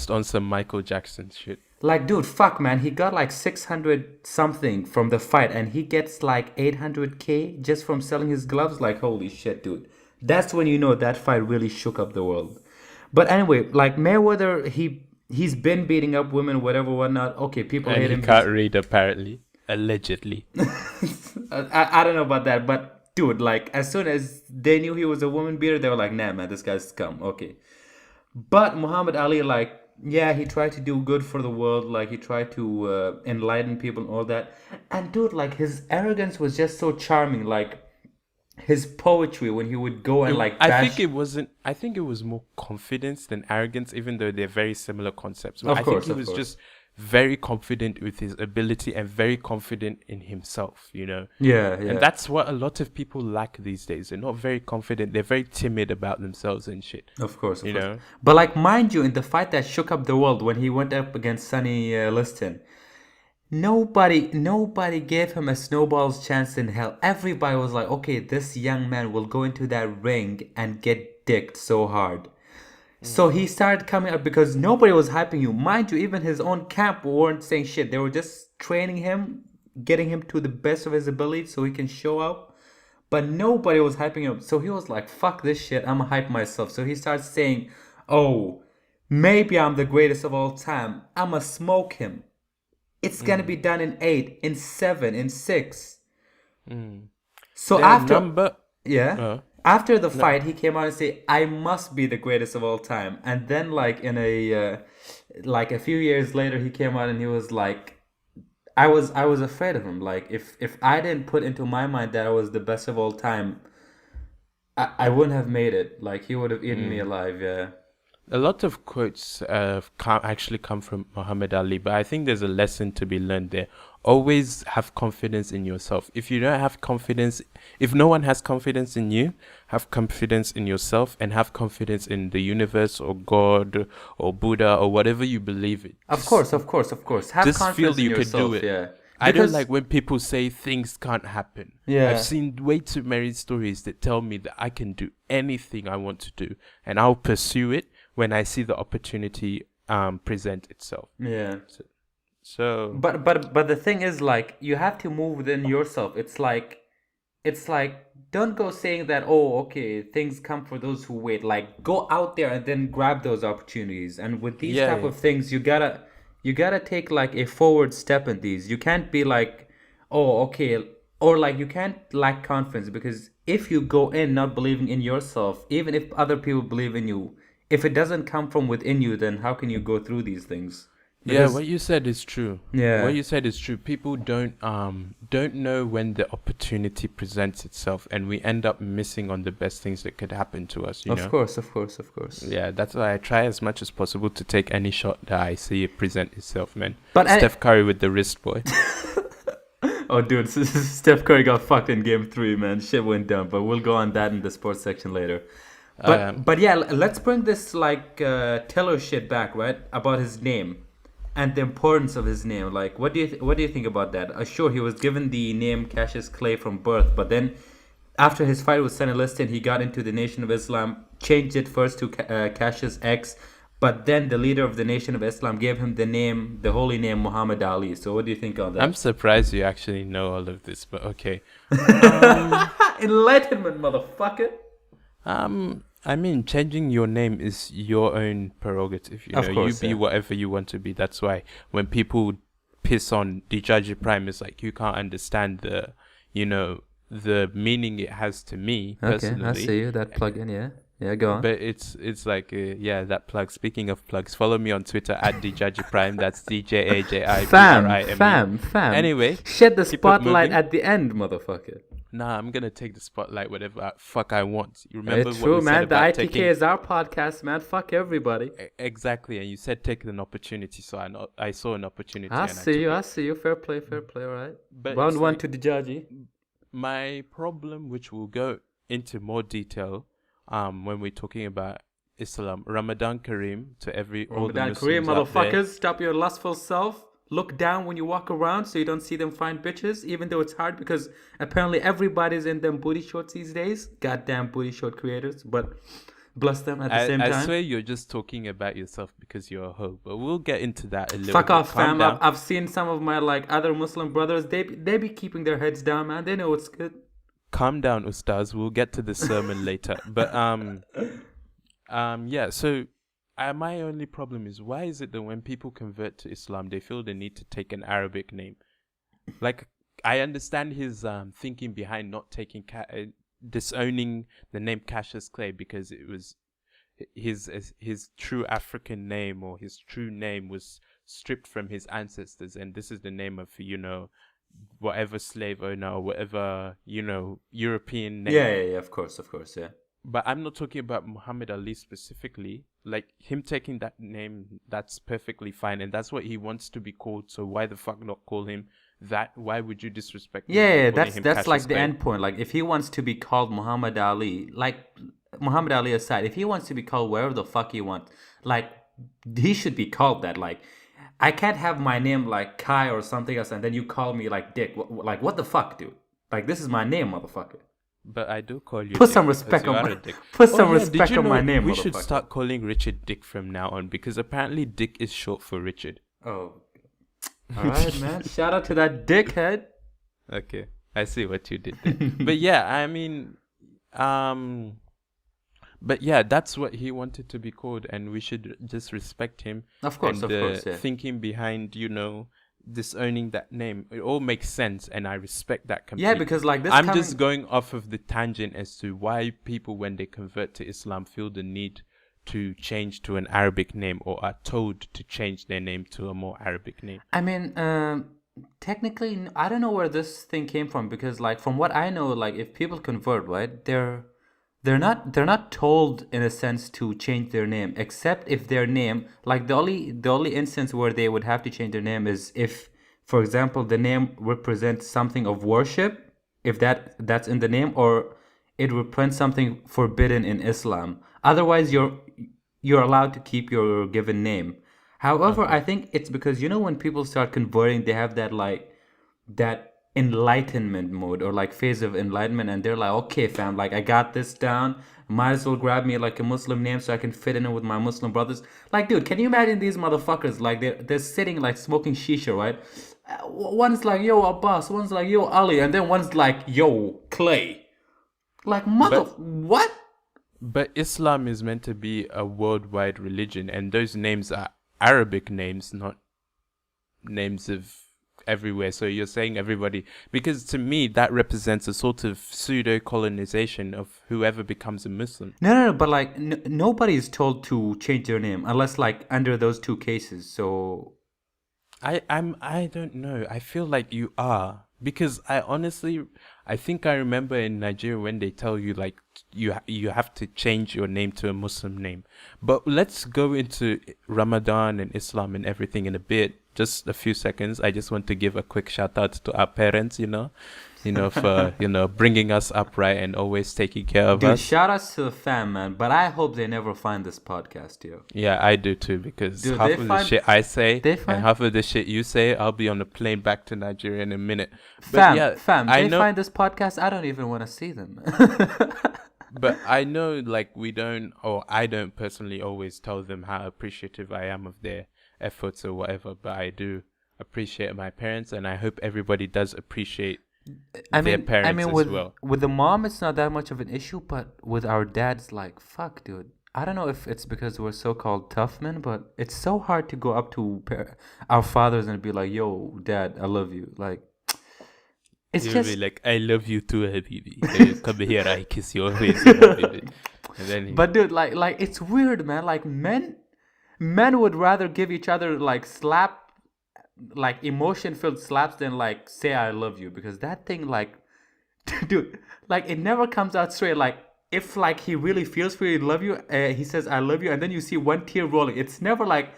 on some Michael Jackson shit. like, dude, fuck, man. He got like 600 something from the fight, and he gets like 800K just from selling his gloves. Like, holy shit, dude. That's when you know that fight really shook up the world. But anyway, like Mayweather, he's been beating up women, whatever, whatnot. Okay, people And hate he him. can't read, apparently. Allegedly. I don't know about that, but dude, like as soon as they knew he was a woman beater, they were like, nah, man, this guy's scum. Okay. But Muhammad Ali, like, yeah, he tried to do good for the world. Like, he tried to enlighten people and all that. And dude, like, his arrogance was just so charming. Like, his poetry when he would go and like I bash. think it wasn't. I think it was more confidence than arrogance, even though they're very similar concepts. But Of I course, think he of was course. just very confident with his ability and very confident in himself, Yeah, yeah. And that's what a lot of people lack these days. They're not very confident. They're very timid about themselves and shit. Of course, of You course. know? But like, mind you, in the fight that shook up the world when he went up against Sonny Liston, nobody gave him a snowball's chance in hell. Everybody was like, okay, this young man will go into that ring and get dicked so hard. So he started coming up because nobody was hyping you. Mind you, even his own camp weren't saying shit. They were just training him, getting him to the best of his ability so he can show up. But nobody was hyping him. So he was like, fuck this shit, I'm gonna hype myself. So he starts saying, oh, maybe I'm the greatest of all time. I'ma smoke him. It's gonna be done in 8, in 7, in 6. So Their after, number. yeah, after the fight, he came out and said, "I must be the greatest of all time." And then, like in like a few years later, he came out and he was like, "I was afraid of him. Like if I didn't put into my mind that I was the best of all time, I wouldn't have made it. Like he would have eaten me alive." Yeah. A lot of quotes actually come from Muhammad Ali, but I think there's a lesson to be learned there. Always have confidence in yourself. If you don't have confidence, if no one has confidence in you, have confidence in yourself and have confidence in the universe or God or Buddha or whatever you believe in. Of course. Have Just confidence feel in you can yourself. do it. Yeah. I don't Because- like when people say things can't happen. Yeah. I've seen way too many stories that tell me that I can do anything I want to do and I'll pursue it when I see the opportunity present itself. Yeah. So But the thing is, like, you have to move within yourself. It's like don't go saying that, oh, okay, things come for those who wait. Like, go out there and then grab those opportunities. And with these Yeah, type yeah. of things, you gotta take like a forward step in these. You can't be like, oh, okay, or like you can't lack confidence, because if you go in not believing in yourself, even if other people believe in you, if it doesn't come from within you, then how can you go through these things? Yeah, Because what you said is true. What yeah, you said is true. People don't know when the opportunity presents itself, and we end up missing on the best things that could happen to us, you of know? course, of course, of course. Yeah, that's why I try as much as possible to take any shot that I see it present itself, man. But Steph Curry with the wrist, boy. oh, dude, Steph Curry got fucked in Game 3, man. Shit went down, but we'll go on that in the sports section later. Um, But yeah, let's bring this like Taylor shit back, right? About his name and the importance of his name. Like, what do you think about that? Sure, he was given the name Cassius Clay from birth, but then after his fight with Sonny Liston, he got into the Nation of Islam, changed it first to Cassius X, but then the leader of the Nation of Islam gave him the holy name Muhammad Ali. So what do you think on I'm that? surprised you actually know all of this, but okay. Um, Enlightenment, motherfucker. I mean, changing your name is your own prerogative. You Of know, you course, be yeah. whatever you want to be. That's why when people piss on Dijaji Prime, it's like you can't understand the meaning it has to me Okay, I personally. see you. That plug-in, yeah. Yeah, go on. But it's like yeah, that plug. Speaking of plugs, follow me on Twitter at Dijaji Prime. That's DJAJIPRIME. Fam. Anyway, Shed the keep it spotlight moving. at the end, motherfucker. Nah, I'm gonna take the spotlight whatever fuck I want. You remember It's what true, we said man. The about ITK taking is our podcast, man. Fuck everybody. exactly, and you said take an opportunity, so I saw an opportunity I and I see took you. it. I see you. Fair play, all right. But Round it's one like to the judgy. my problem, which we'll go into more detail, when we're talking about Islam. Ramadan Kareem to all the Ramadan Kareem, Muslims out there. motherfuckers. Stop your lustful self. Look down when you walk around so you don't see them fine bitches, even though it's hard because apparently everybody's in them booty shorts these days. Goddamn booty short creators. But bless them at the same I time. swear you're just talking about yourself because you're a hoe, but we'll get into that a little Fuck bit. off, Calm fam. down. I've seen some of my like other Muslim brothers. They be keeping their heads down, man. They know what's good. Calm down, Ustaz. We'll get to the sermon later. But yeah. So, my only problem is why is it that when people convert to Islam, they feel the need to take an Arabic name? Like, I understand his thinking behind not taking disowning the name Cassius Clay because it was his true African name, or his true name was stripped from his ancestors, and this is the name of whatever slave owner or whatever European name. Yeah. Of course, yeah. But I'm not talking about Muhammad Ali specifically. Like, him taking that name, that's perfectly fine, and that's what he wants to be called. So why the fuck not call him that? Why would you disrespect him by Yeah, calling that's him that's like Cassius the Clay? end point. Like if he wants to be called Muhammad Ali, like Muhammad Ali aside, if he wants to be called wherever the fuck he wants, like he should be called that. Like I can't have my name like Kai or something else, and then you call me like Dick. Like what the fuck, dude? Like this is my name, motherfucker. But I do call you Put Dick some because respect you on are my a dick. put Oh some yeah, did respect you on know my name, we should motherfucker. start calling Richard Dick from now on, because apparently Dick is short for Richard. Oh, all right, man. Shout out to that dickhead. Okay, I see what you did there. But yeah, I mean, but yeah, that's what he wanted to be called, and we should just respect him. Of course, and yeah. thinking behind, disowning that name. It all makes sense, and I respect that completely. Yeah, because like this I'm coming... just going off of the tangent as to why people, when they convert to Islam, feel the need to change to an Arabic name, or are told to change their name to a more Arabic name. I mean, technically, I don't know where this thing came from, because like from what I know, like if people convert, right, they're not told in a sense to change their name, except if their name, like the only instance where they would have to change their name is if, for example, the name represents something of worship, if that's in the name, or it represents something forbidden in Islam. Otherwise, you're allowed to keep your given name. However, Okay. I think it's because when people start converting, they have that enlightenment mode, or like phase of enlightenment, and they're like, okay, fam, like I got this down. Might as well grab me like a Muslim name so I can fit in with my Muslim brothers. Like, dude, can you imagine these motherfuckers? Like they're sitting like smoking shisha, right? One's like, yo, Abbas. One's like, yo, Ali, and then one's like, yo, Clay. Like, But what? but Islam is meant to be a worldwide religion, and those names are Arabic names, not names of everywhere. So you're saying everybody, because to me that represents a sort of pseudo colonization of whoever becomes a Muslim. No, but like nobody is told to change their name unless like under those two cases. So I don't know. I feel like you are, because I think I remember in Nigeria when they tell you like you have to change your name to a Muslim name. But let's go into Ramadan and Islam and everything in a bit. Just a few seconds. I just want to give a quick shout out to our parents, for bringing us up right and always taking care of dude, us. shout outs to the fam, man. But I hope they never find this podcast, yo. Yeah, I do too, because Dude, half they of the find- shit I say they and find- half of the shit you say, I'll be on a plane back to Nigeria in a minute. Fam, I they know, find this podcast. I don't even want to see them. but I know, like, we don't, or I don't personally always tell them how appreciative I am of their efforts or whatever, but I do appreciate my parents, and I hope everybody does appreciate their parents as with well. with the mom, it's not that much of an issue, but with our dads, like, fuck, dude. I don't know if it's because we're so-called tough men, but it's so hard to go up to our fathers and be like, "Yo, dad, I love you." Like, it's He'll just be like, I love you too, Habibi. Come here, I kiss your face, Habibi. And then But dude, like it's weird, man. Like men would rather give each other like emotion-filled slaps than like say I love you, because that thing, like, dude, like it never comes out straight. Like if like he really feels for you, love you, he says I love you, and then you see one tear rolling. It's never like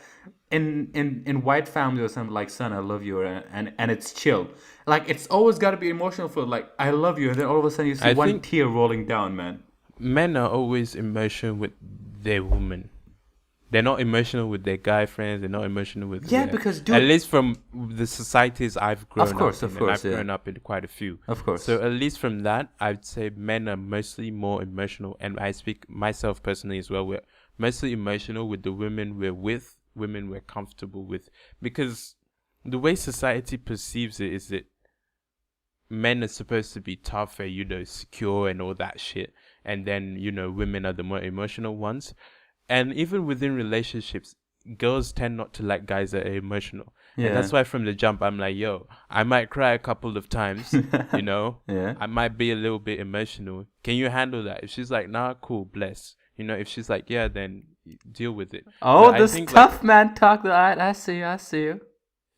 in white family or something like, son, I love you, and it's chill. Like it's always got to be emotional for like I love you, and then all of a sudden you see I one think- tear rolling down, man. men are always emotional with their woman. They're not emotional with their guy friends. They're not emotional with Yeah, their, because, dude, at least from the societies I've grown up in, and I've yeah. grown up in quite a few. Of course. So at least from that, I'd say men are mostly more emotional, and I speak myself personally as well. We're mostly emotional with the women we're with, women we're comfortable with, because the way society perceives it is that men are supposed to be tough and secure and all that shit, and then women are the more emotional ones. And even within relationships, girls tend not to like guys that are emotional. Yeah. And that's why from the jump I'm like, yo, I might cry a couple of times, Yeah. I might be a little bit emotional. Can you handle that? If she's like, nah, cool, bless. If she's like, yeah, then deal with it. Oh, But I this think, tough man talk. I see you.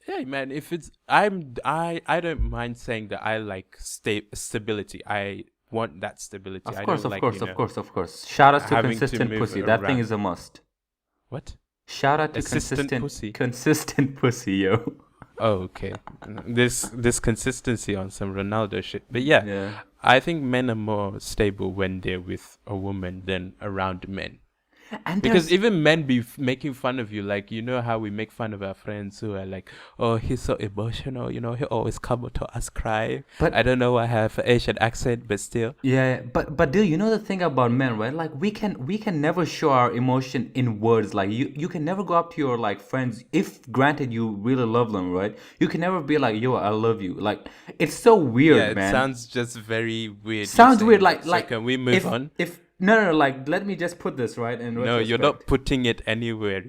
yeah, man. If it's I don't mind saying that I like stability. I want that stability. Of I course, don't of like, course, of course. Shout out to having to consistent move pussy. That thing around. is a must. What? Shout out to Assistant pussy. consistent pussy, yo. Oh, okay. This consistency on some Ronaldo shit. But yeah, Yeah. I think men are more stable when they're with a woman than around men. And Because there's- even men be making fun of you, like, how we make fun of our friends who are like, oh, he's so emotional, he always come to us cry. But- I don't know, I have an Asian accent, but still. yeah, but dude, you know the thing about men, right? Like we can never show our emotion in words. Like you can never go up to your like friends, if granted you really love them, right? You can never be like, yo, I love you. Like it's so weird, Yeah, it man. sounds just very weird. you Sounds saying weird. that. Like So can we move on? If no, like let me just put this right in No, you're retrospect. not putting it anywhere.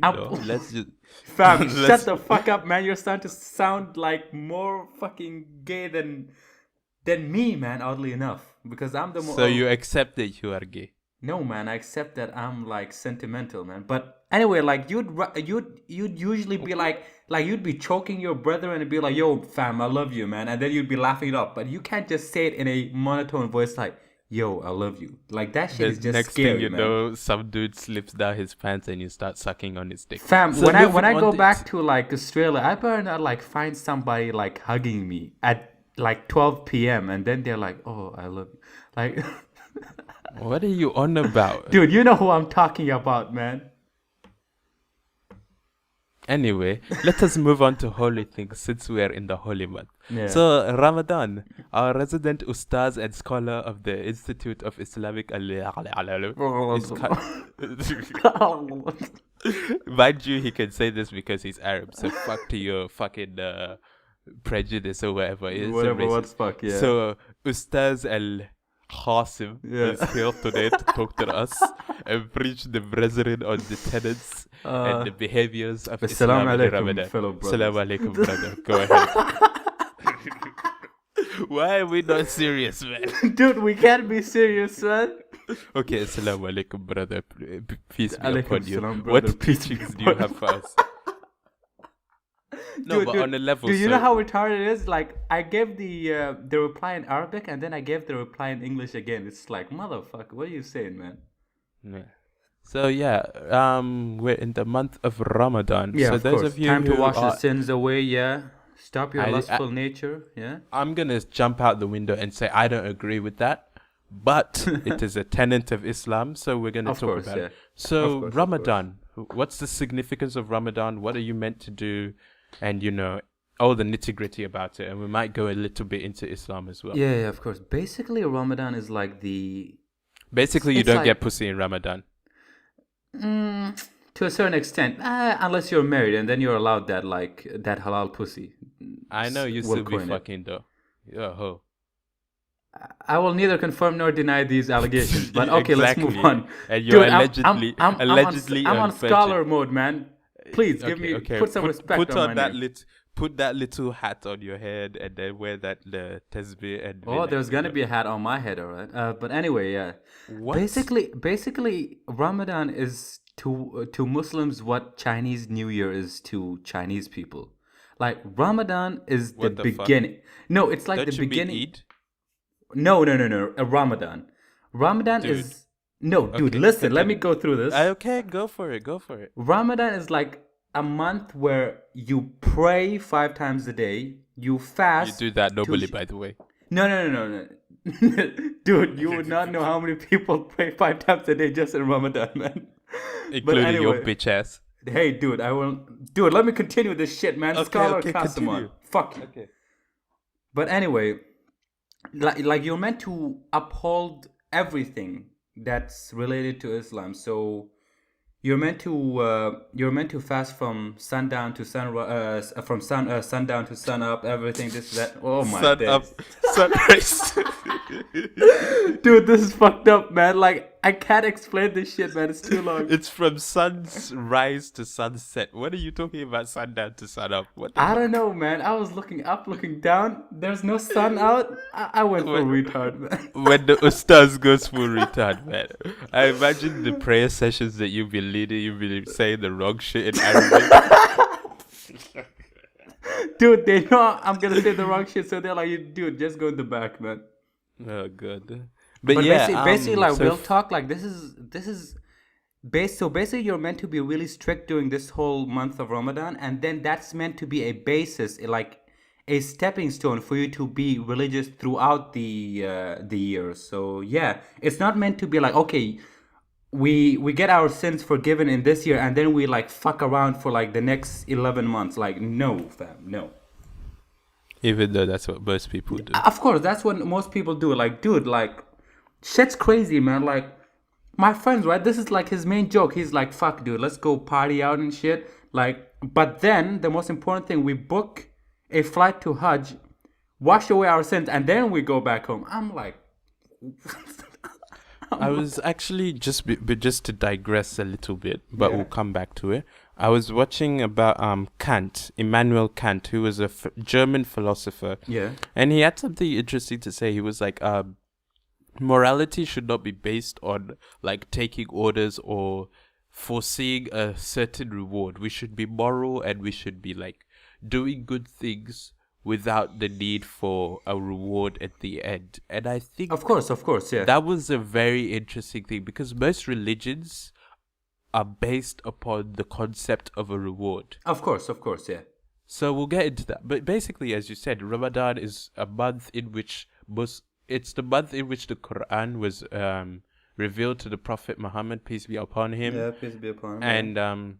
Let's just. Fam, Let's- shut the fuck up, man. You're starting to sound like more fucking gay than me, man. Oddly enough, because I'm the more. So you accept that you are gay? No, man. I accept that I'm like sentimental, man. But anyway, like you'd usually be like you'd be choking your brother and be like, "Yo, fam, I love you, man," and then you'd be laughing it up. But you can't just say it in a monotone voice like, "Yo, I love you." Like that shit is The just next scary, thing you man. know, some dude slips down his pants and you start sucking on his dick. Fam, So when I moving on go to- back to like Australia, I better not like find somebody like hugging me at like 12 p.m. and then they're like, "Oh, I love you." Like, What are you on about? dude, you know who I'm talking about, man. Anyway, let us move on to holy things since we are in the holy month. Yeah. So, Ramadan, our resident ustaz and scholar of the Institute of Islamic is mind you, he can say this because he's Arab. So fuck to your fucking prejudice or whatever. It's Whatever, racist. what the fuck, yeah. So, Ustaz Al Qasim Yeah. is here today to talk to us and preach the brethren on the tenets and the behaviors of Islam Assalamu in alaikum, Ramadan. fellow brothers. Assalamu alaikum, brother. Go ahead. Why are we not serious, man? Dude, we can't be serious, man. Okay, assalamu alaikum, brother. Peace be Alaikum upon you. salam, brother. What Peace be teachings do you upon have for us? No, but on a level. Dude, you so know how retarded it is? Like, I gave the reply in Arabic and then I gave the reply in English again. It's like, motherfucker, what are you saying, man? Yeah. So yeah, we're in the month of Ramadan. Yeah, so of those course. of you Time to who wash the are, sins away, yeah. Stop your I- lustful nature, yeah. I'm gonna jump out the window and say I don't agree with that, but it is a tenet of Islam, so we're gonna Of talk course, about yeah. it. So Of course. Ramadan, what's the significance of Ramadan? What are you meant to do? And all the nitty gritty about it, and we might go a little bit into Islam as well. Yeah, of course. Basically, Ramadan is like Basically, you it's don't like- get pussy in Ramadan. to a certain extent, unless you're married, and then you're allowed that halal pussy. I know you We'll still be coin it. fucking though. You're a hoe. I will neither confirm nor deny these allegations. But okay, let's move Exactly. on. And you're Dude, allegedly I'm on virgin. scholar mode, man. Please give me Okay. put some respect put on on my that name. put that little hat on your head and then wear that the tasbih and Oh, there's gonna be a hat on my head, alright. But anyway, yeah. What? Basically, Ramadan is to Muslims what Chinese New Year is to Chinese people. Like Ramadan is the What the fuck? beginning. No, it's like Don't the you beginning. mean Eid? No. Ramadan. Ramadan Dude. is no, dude. Okay, Listen, let me continue. go through this. Okay, go for it. Ramadan is like a month where you pray 5 times a day. You You fast. do that normally, sh- by the way. No. Dude, you would not know how many people pray 5 times a day just in Ramadan, man. Including your anyway. bitch ass. Hey, dude, I will. Dude, let me continue this shit, man. Okay, Scholar okay, Kasaman. continue. Fuck you. Okay. But anyway, like you're meant to uphold everything that's related to Islam. So you're meant to fast from sundown to sundown to sun up. Everything this that. Oh my Sun days. up, sunrise. Dude, this is fucked up, man. Like I can't explain this shit, man. It's too long. It's from sunrise to sunset. What are you talking about? Sundown to sun up? What the I don't know, man. I was looking up, looking down. There's no sun out. I went for retard, man. when the ustaz goes full retard, man. I imagine the prayer sessions that you've been leading, you've been saying the wrong shit in Arabic. Dude, they know I'm gonna say the wrong shit, so they're like, dude, just go in the back, man. Oh, good. But yeah, basically, like so real talk, like this is based. So basically, you're meant to be really strict during this whole month of Ramadan, and then that's meant to be a basis, like a stepping stone for you to be religious throughout the year. So yeah, it's not meant to be like, okay, we get our sins forgiven in this year, and then we like fuck around for like the next 11 months. Like no, fam, no. Even though that's what most people do. Of course, that's what most people do. Like, dude, like, shit's crazy, man. Like, my friends, right? This is like his main joke. He's like, fuck, dude, let's go party out and shit. Like, but then the most important thing, we book a flight to Hajj, wash away our sins, and then we go back home. I'm like, I was actually just to digress a little bit, but Yeah. we'll come back to it. I was watching about Kant, Immanuel Kant, who was a German philosopher, yeah, and he had something interesting to say. He was like, morality should not be based on like taking orders or foreseeing a certain reward. We should be moral and we should be like doing good things without the need for a reward at the end. And I think of course, yeah. that was a very interesting thing because most religions are based upon the concept of a reward. Of course, yeah. So we'll get into that. But basically, as you said, Ramadan is a month in which it's the month in which the Quran was revealed to the Prophet Muhammad, peace be upon him. Yeah, peace be upon him. And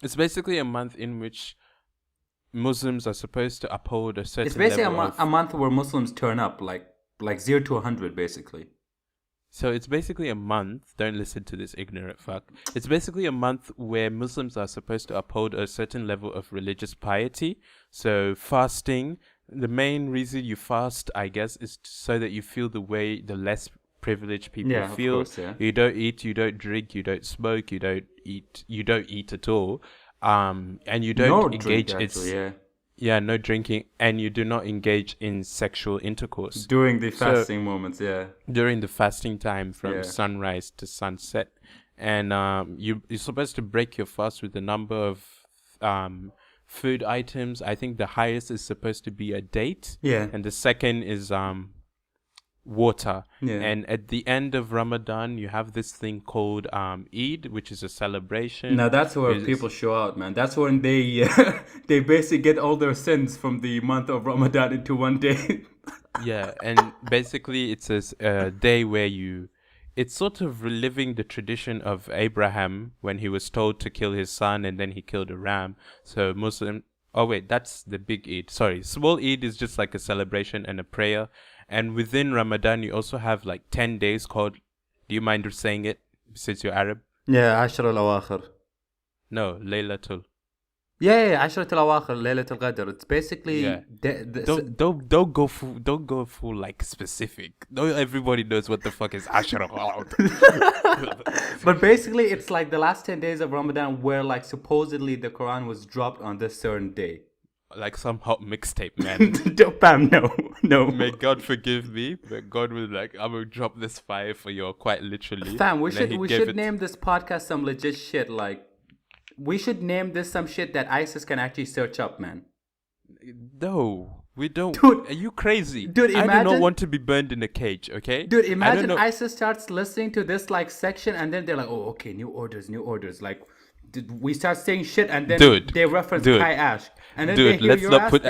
it's basically a month in which Muslims are supposed to uphold a certain It's basically level a month where Muslims turn up, like 0 to 100, basically. So it's basically a month. Don't listen to this ignorant fuck. It's basically a month where Muslims are supposed to uphold a certain level of religious piety. So fasting, The main reason you fast, I guess, is so that you feel the way the less privileged people Yeah, of feel. course, yeah. You don't eat, you don't drink, you don't smoke, you don't eat at all. And you don't No drink engage actually, yeah. no drinking, and you do not engage in sexual intercourse. During the So fasting moments, yeah. during the fasting time from Yeah. sunrise to sunset, and you're supposed to break your fast with a number of food items. I think the highest is supposed to be a date, Yeah. and the second is water. Yeah. And at the end of Ramadan, you have this thing called Eid, which is a celebration. Now that's where It's- people show out, man. That's when they they basically get all their sins from the month of Ramadan into one day. Yeah, and basically it's a day where it's sort of reliving the tradition of Abraham when he was told to kill his son and then he killed a ram. So oh wait, that's the big Eid. Sorry, small Eid is just like a celebration and a prayer. And within Ramadan, you also have like 10 days called, do you mind saying it since you're Arab? Yeah, عشر الأواخر. No, Laylatul. Yeah, عشرة الأواخر, ليلة القدر. It's basically Yeah. Don't go full like specific. Not everybody knows what the fuck is Ashra. But basically, it's like the last 10 days of Ramadan where, like, supposedly the Quran was dropped on this certain day. Like some hot mixtape, man. Bam, no. May God forgive me, but God was like, I'm gonna drop this fire for you, quite literally. Fam, we And then should he we gave should it- name this podcast some legit shit. Like, we should name this some shit that ISIS can actually search up, man. No, we don't. Dude. Are you crazy? Dude, I do imagine- not want to be burned in a cage, okay? Dude, I don't imagine know- ISIS starts listening to this like section, and then they're like, "Oh, okay, new orders." Like, we start saying shit, and then Dude, they reference dude, Kai Ash, and then they Dude, hear let's your not ass. put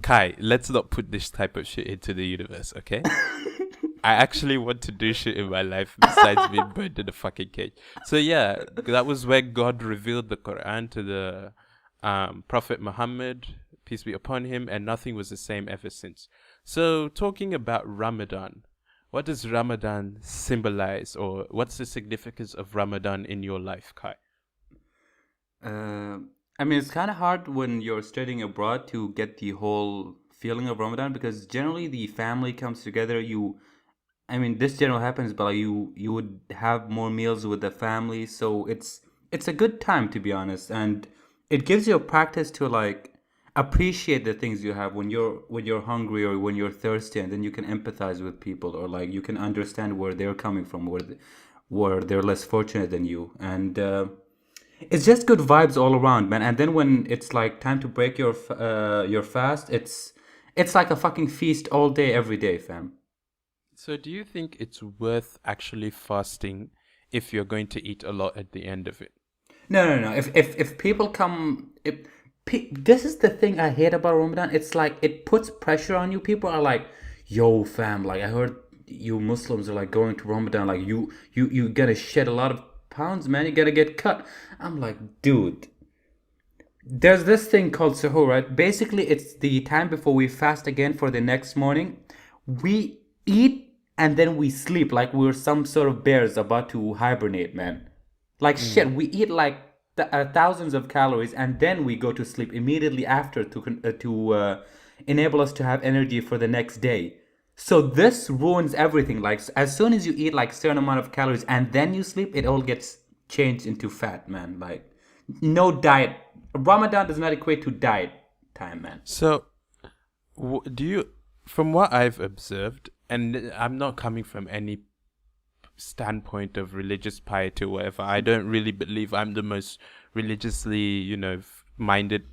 Kai. Let's not put this type of shit into the universe, okay? I actually want to do shit in my life besides being burned in a fucking cage. So yeah, that was where God revealed the Quran to the Prophet Muhammad, peace be upon him, and nothing was the same ever since. So talking about Ramadan, what does Ramadan symbolize, or what's the significance of Ramadan in your life, Kai? I mean, it's kind of hard when you're studying abroad to get the whole feeling of Ramadan because generally the family comes together. I mean, this generally happens, but like you would have more meals with the family, so it's a good time to be honest, and it gives you a practice to like appreciate the things you have when you're hungry or when you're thirsty, and then you can empathize with people or like you can understand where they're coming from, where they're less fortunate than you, and it's just good vibes all around, man. And then when it's like time to break your fast, it's like a fucking feast all day, every day, fam. So do you think it's worth actually fasting if you're going to eat a lot at the end of it? No. If people come, this is the thing I hate about Ramadan. It's like it puts pressure on you. People are like, "Yo, fam, like I heard you Muslims are like going to Ramadan, like you gotta shed a lot of pounds, man. You gotta get cut." I'm like, dude. There's this thing called suhoor, right? Basically, it's the time before we fast again for the next morning. We eat and then we sleep like we're some sort of bears about to hibernate, man. Like shit, we eat like thousands of calories and then we go to sleep immediately after to enable us to have energy for the next day. So this ruins everything. Like as soon as you eat like certain amount of calories and then you sleep, it all gets changed into fat, man. Like no diet. Ramadan does not equate to diet time, man. So from what I've observed, and I'm not coming from any standpoint of religious piety or whatever, I don't really believe I'm the most religiously, minded.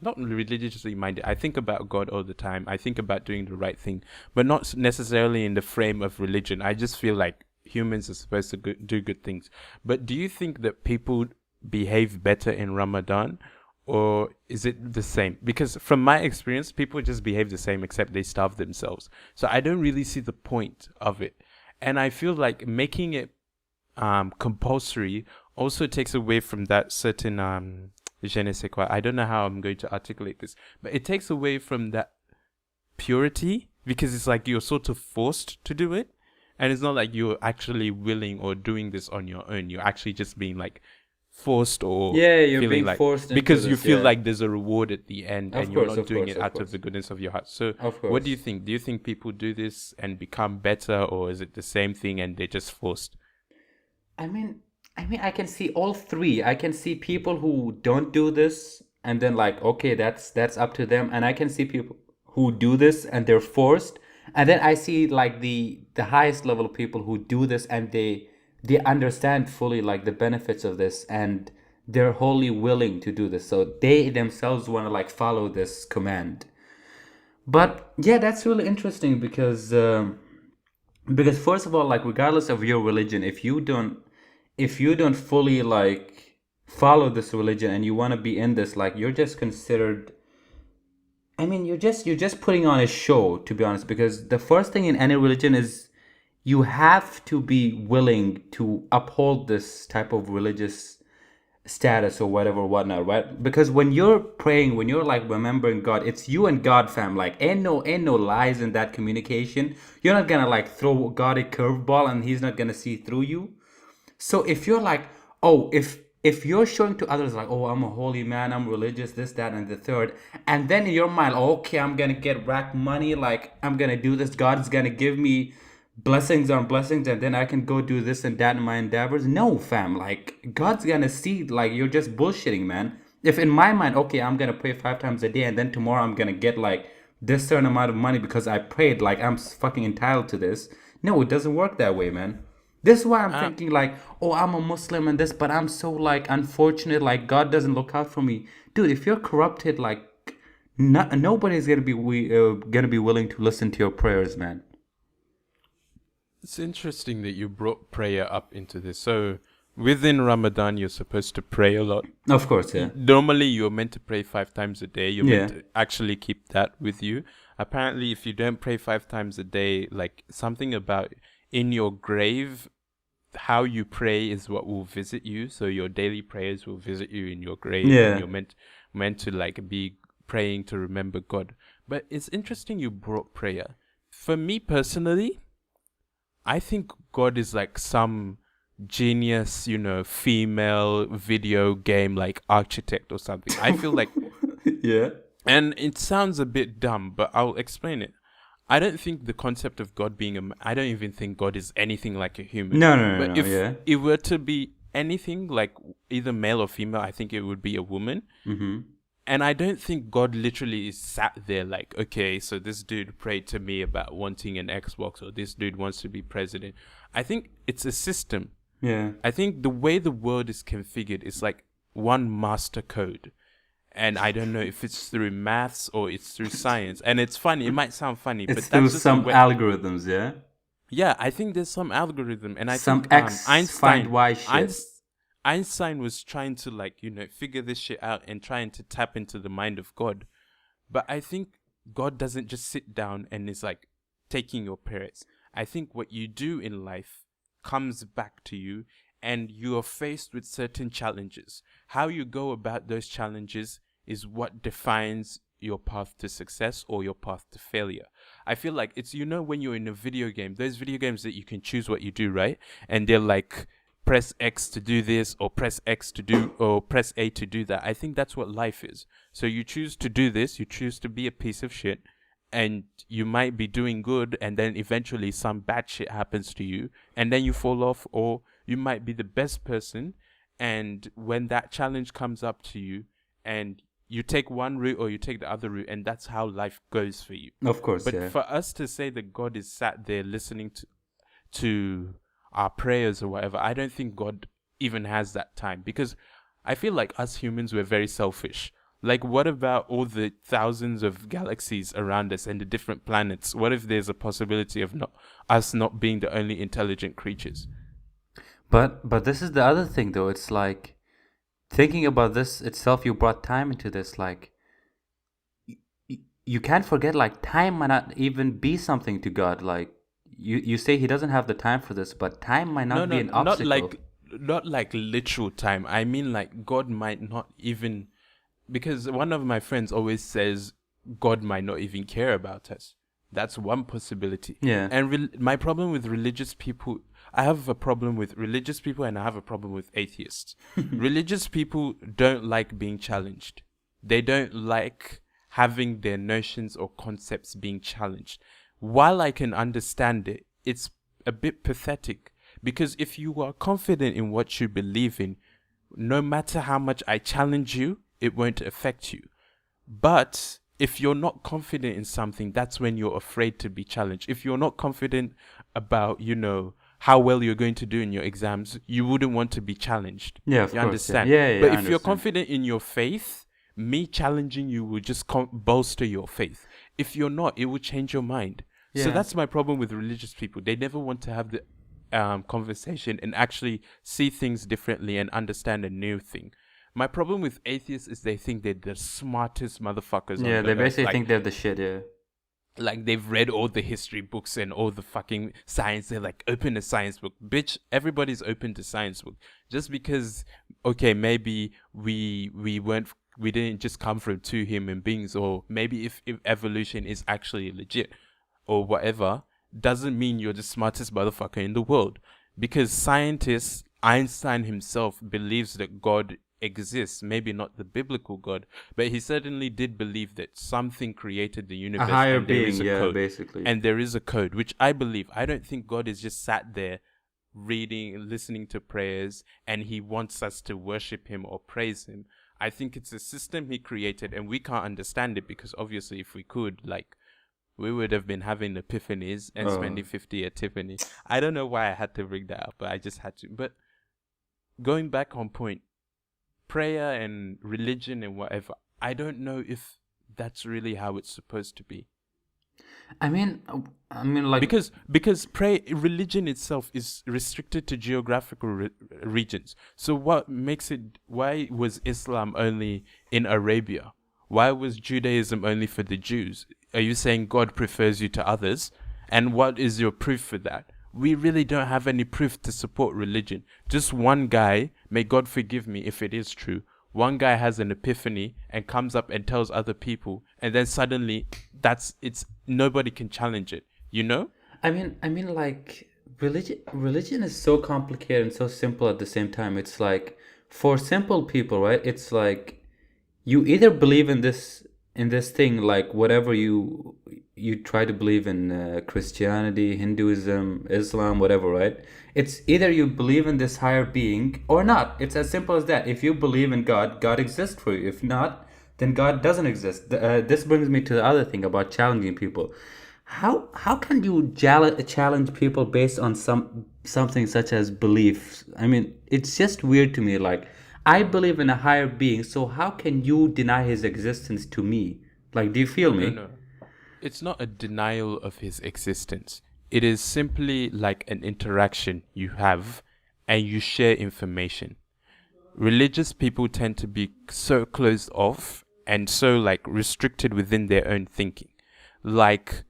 Not religiously minded. I think about God all the time. I think about doing the right thing, but not necessarily in the frame of religion. I just feel like humans are supposed to do good things. But do you think that people behave better in Ramadan, or is it the same? Because from my experience, people just behave the same except they starve themselves. So I don't really see the point of it. And I feel like making it compulsory also takes away from that certain je ne sais quoi. I don't know how I'm going to articulate this, but it takes away from that purity because it's like you're sort of forced to do it. And it's not like you're actually willing or doing this on your own. You're actually just being like forced or Yeah, you're feeling being like, forced into because you this. feel Yeah, like there's a reward at the end and of you're course, not of doing course, it of out of course, the goodness of your heart. So of what do you course. think? Do you think people do this and become better, or is it the same thing and they're just forced? I mean, I can see all three. I can see people who don't do this, and then like, okay, that's up to them. And I can see people who do this and they're forced. And then I see like the highest level of people who do this and they understand fully like the benefits of this and they're wholly willing to do this. So they themselves want to like follow this command. But yeah, that's really interesting because first of all, like regardless of your religion, if you don't fully like follow this religion and you want to be in this, like you're just considered, I mean, you're just putting on a show, to be honest, because the first thing in any religion is you have to be willing to uphold this type of religious status or whatever, whatnot, right? Because when you're praying, when you're like remembering God, it's you and God, fam. Like ain't no lies in that communication. You're not gonna like throw God a curveball and he's not gonna see through you. So if you're like, oh, if you're showing to others like, oh, I'm a holy man, I'm religious, this, that, and the third, and then in your mind, oh, okay, I'm gonna get rack money, like I'm gonna do this, God's gonna give me blessings on blessings, and then I can go do this and that in my endeavors. No, fam, like God's gonna see like you're just bullshitting, man. If in my mind, okay, I'm gonna pray 5 times a day, and then tomorrow I'm gonna get like this certain amount of money because I prayed, like I'm fucking entitled to this. No, it doesn't work that way, man. This is why I'm Uh, thinking like, oh, I'm a Muslim and this, but I'm so like unfortunate, like God doesn't look out for me, dude. If you're corrupted, like, nobody's gonna be willing to listen to your prayers, man. it's interesting that you brought prayer up into this. So within Ramadan, you're supposed to pray a lot. Of course, yeah, Normally, you're meant to pray 5 times a day. You're meant yeah, to actually keep that with you. Apparently, if you don't pray 5 times a day, like something about in your grave, how you pray is what will visit you. So your daily prayers will visit you in your grave, and yeah. you're meant to like be praying to remember God. But it's interesting you brought prayer. For me personally, I think God is like some genius, female video game like architect or something. I feel like, Yeah. and it sounds a bit dumb, but I'll explain it. I don't think the concept of God being I don't even think God is anything like a human. No, no, But no, no. if Yeah. it were to be anything like either male or female, I think it would be a woman. Mm-hmm. And I don't think God literally is sat there like, okay, so this dude prayed to me about wanting an Xbox, or this dude wants to be president. I think it's a system. Yeah. I think the way the world is configured is like one master code. And I don't know if it's through maths or it's through science. And it's funny. It might sound funny, It's but through that's just the some way. algorithms, yeah. Yeah, I think there's some algorithm. And I Some think X find Y shit. Einstein was trying to like, figure this shit out and trying to tap into the mind of God. But I think God doesn't just sit down and is like taking your prayers. I think what you do in life comes back to you, and you are faced with certain challenges. How you go about those challenges is what defines your path to success or your path to failure. I feel like it's, when you're in a video game, those video games that you can choose what you do, right? And they're like, press X to do this, or press X to do, or press A to do that. I think that's what life is. So you choose to do this, you choose to be a piece of shit, and you might be doing good, and then eventually some bad shit happens to you, and then you fall off, or you might be the best person, and when that challenge comes up to you, and you take one route or you take the other route, and that's how life goes for you. Of course, But yeah. for us to say that God is sat there listening to our prayers or whatever, I don't think God even has that time, because I feel like us humans, we're very selfish. Like, what about all the thousands of galaxies around us and the different planets? What if there's a possibility of us not being the only intelligent creatures? But this is the other thing though. It's like thinking about this itself. You brought time into this. Like you can't forget. Like time might not even be something to God. Like you say He doesn't have the time for this, but time might No, not be no, an obstacle. not like literal time. I mean, like, God might not even, because one of my friends always says God might not even care about us. That's one possibility. Yeah. And my problem with religious people, I have a problem with religious people and I have a problem with atheists. Religious people don't like being challenged. They don't like having their notions or concepts being challenged. While I can understand it, it's a bit pathetic, because if you are confident in what you believe in, no matter how much I challenge you, it won't affect you. But if you're not confident in something, that's when you're afraid to be challenged. If you're not confident about, how well you're going to do in your exams, you wouldn't want to be challenged. Yeah, of You course. understand? Yeah, But I if you're understand. confident in your faith, me challenging you will just bolster your faith. If you're not, it will change your mind. So Yeah. that's my problem with religious people. They never want to have the conversation and actually see things differently and understand a new thing. My problem with atheists is they think they're the smartest motherfuckers Yeah, on they the earth. basically think they're the shit, yeah. Like they've read all the history books and all the fucking science. They're like, open a science book. Bitch, everybody's open to science book. Just because, okay, maybe we didn't just come from two human beings, or maybe if evolution is actually legit or whatever, doesn't mean you're the smartest motherfucker in the world. Because scientists, Einstein himself believes that God exists, maybe not the biblical God, but he certainly did believe that something created the A universe higher and there being, is a yeah, code. basically. And there is a code, which I believe. I don't think God is just sat there reading, listening to prayers, and he wants us to worship him or praise him. I think it's a system he created, and we can't understand it, because obviously if we could, like, we would have been having epiphanies and spending 50 at Tiffany. I don't know why I had to bring that up, but I just had to. But going back on point, prayer and religion and whatever, I don't know if that's really how it's supposed to be. I mean, like, because religion itself is restricted to geographical regions. So what makes it? Why was Islam only in Arabia? Why was Judaism only for the Jews? Are you saying God prefers you to others? And what is your proof for that? We really don't have any proof to support religion. Just one guy, may God forgive me if it is true, one guy has an epiphany and comes up and tells other people, and then suddenly nobody can challenge it, you know? I mean, like, religion is so complicated and so simple at the same time. It's like, for simple people, right? It's like, you either believe in this thing, like whatever you try to believe in, Christianity, Hinduism, Islam, whatever, right? It's either you believe in this higher being or not. It's as simple as that. If you believe in God, God exists for you. If not, then God doesn't exist. This brings me to the other thing about challenging people. How can you challenge people based on something such as beliefs? I mean, it's just weird to me. Like, I believe in a higher being, so how can you deny his existence to me? Like, do you feel me? No. It's not a denial of his existence. It is simply like an interaction you have and you share information. Religious people tend to be so closed off and so like restricted within their own thinking. Like,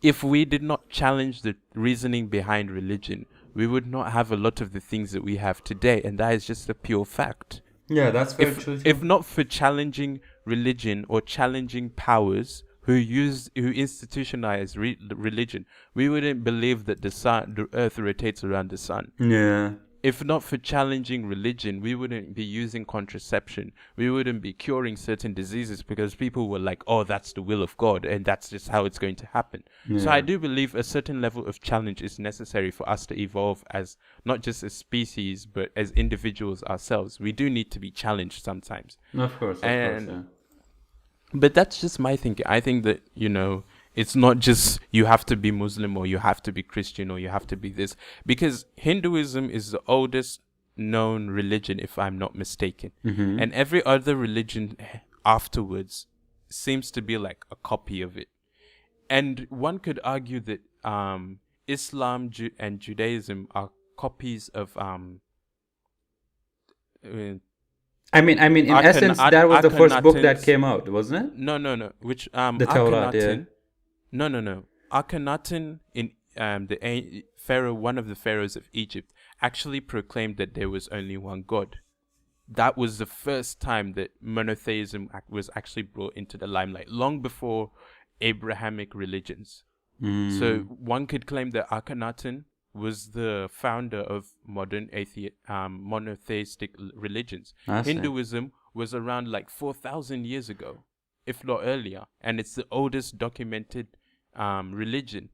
if we did not challenge the reasoning behind religion, we would not have a lot of the things that we have today, and that is just a pure fact. Yeah, that's very true. If not for challenging religion or challenging powers who institutionalize religion, we wouldn't believe that the earth rotates around the sun. Yeah. If not for challenging religion, we wouldn't be using contraception. We wouldn't be curing certain diseases, because people were like, oh, that's the will of God and that's just how it's going to happen. Yeah. So I do believe a certain level of challenge is necessary for us to evolve as not just a species, but as individuals ourselves. We do need to be challenged sometimes. Of course, yeah. But that's just my thinking. I think that, it's not just you have to be Muslim or you have to be Christian or you have to be this. Because Hinduism is the oldest known religion, if I'm not mistaken. Mm-hmm. And every other religion afterwards seems to be like a copy of it. And one could argue that Islam and Judaism are copies of... I mean, in essence, that was the first book that came out, wasn't it? No. Which the Torah, yeah. No. Akhenaten in the pharaoh, one of the pharaohs of Egypt, actually proclaimed that there was only one God. That was the first time that monotheism was actually brought into the limelight, long before Abrahamic religions. So one could claim that Akhenaten was the founder of modern monotheistic religions. I see. Hinduism was around like 4,000 years ago, if not earlier, and it's the oldest documented religion.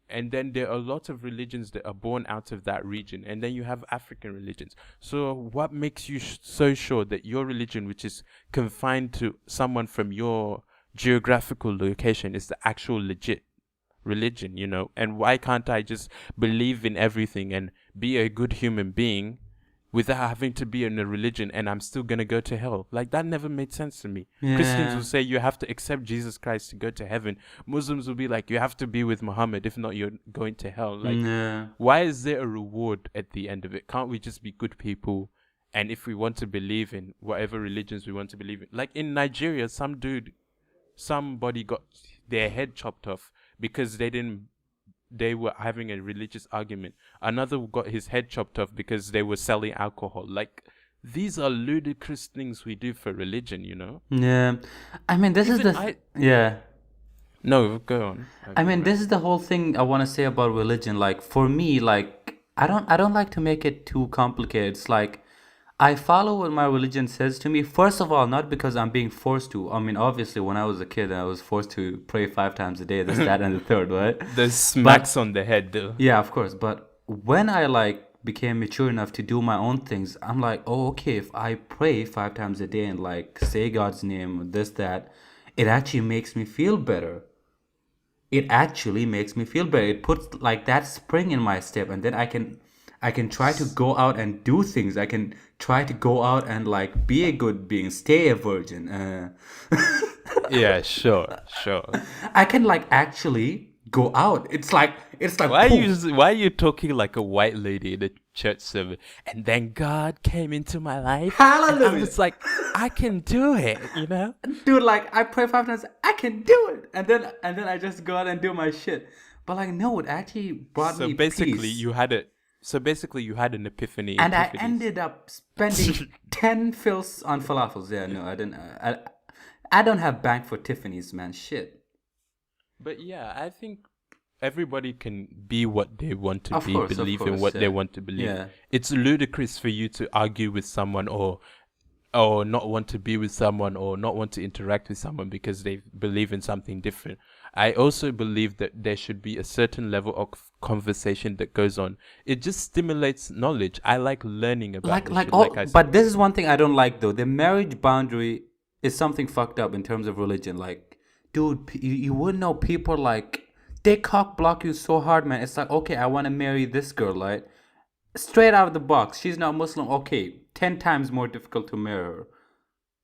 And then there are a lot of religions that are born out of that region, and then you have African religions. So what makes you so sure that your religion, which is confined to someone from your geographical location, is the actual legit religion, you know? And why can't I just believe in everything and be a good human being without having to be in a religion, and I'm still gonna go to hell? Like, that never made sense to me. Christians will say you have to accept Jesus Christ to go to heaven. Muslims will be like, you have to be with Muhammad, if not you're going to hell. Like, why is there a reward at the end of it? Can't we just be good people? And if we want to believe in whatever religions we want to believe in, like in Nigeria, somebody got their head chopped off because they were having a religious argument. Another got his head chopped off because they were selling alcohol. Like, these are ludicrous things we do for religion, you know? Yeah. I mean, this is yeah. No, go on. I mean, this is the whole thing I want to say about religion. Like, for me, like, I don't like to make it too complicated. It's like, I follow what my religion says to me. First of all, not because I'm being forced to. I mean, obviously, when I was a kid, I was forced to pray 5 times a day. This, that, and the third, right? The smacks on the head, though. Yeah, of course. But when I like became mature enough to do my own things, I'm like, oh, okay, if I pray 5 times a day and like say God's name, this, that, it actually makes me feel better. It actually makes me feel better. It puts like that spring in my step, and then I can try to go out and do things. I can try to go out and like be a good being, stay a virgin. Yeah, sure. I can like actually go out. It's like why are you talking like a white lady in a church service? And then God came into my life. Hallelujah. And I was like, I can do it, you know? Dude, like I pray 5 times, I can do it. And then I just go out and do my shit. But like no, it actually brought me peace. So basically you had an epiphany. And I ended up spending 10 fils on falafels. Yeah, no, I didn't. I don't have bank for Tiffany's, man. Shit. But yeah, I think everybody can be what they want to be, believe in what they want to believe. Yeah. It's ludicrous for you to argue with someone or not want to be with someone or not want to interact with someone because they believe in something different. I also believe that there should be a certain level of conversation that goes on. It just stimulates knowledge. I like learning about but this is one thing I don't like though. The marriage boundary is something fucked up in terms of religion. Like, dude, you wouldn't know people like they cock block you so hard, man. It's like, okay, I want to marry this girl, right? Straight out of the box, she's not Muslim. Okay, 10 times more difficult to marry her.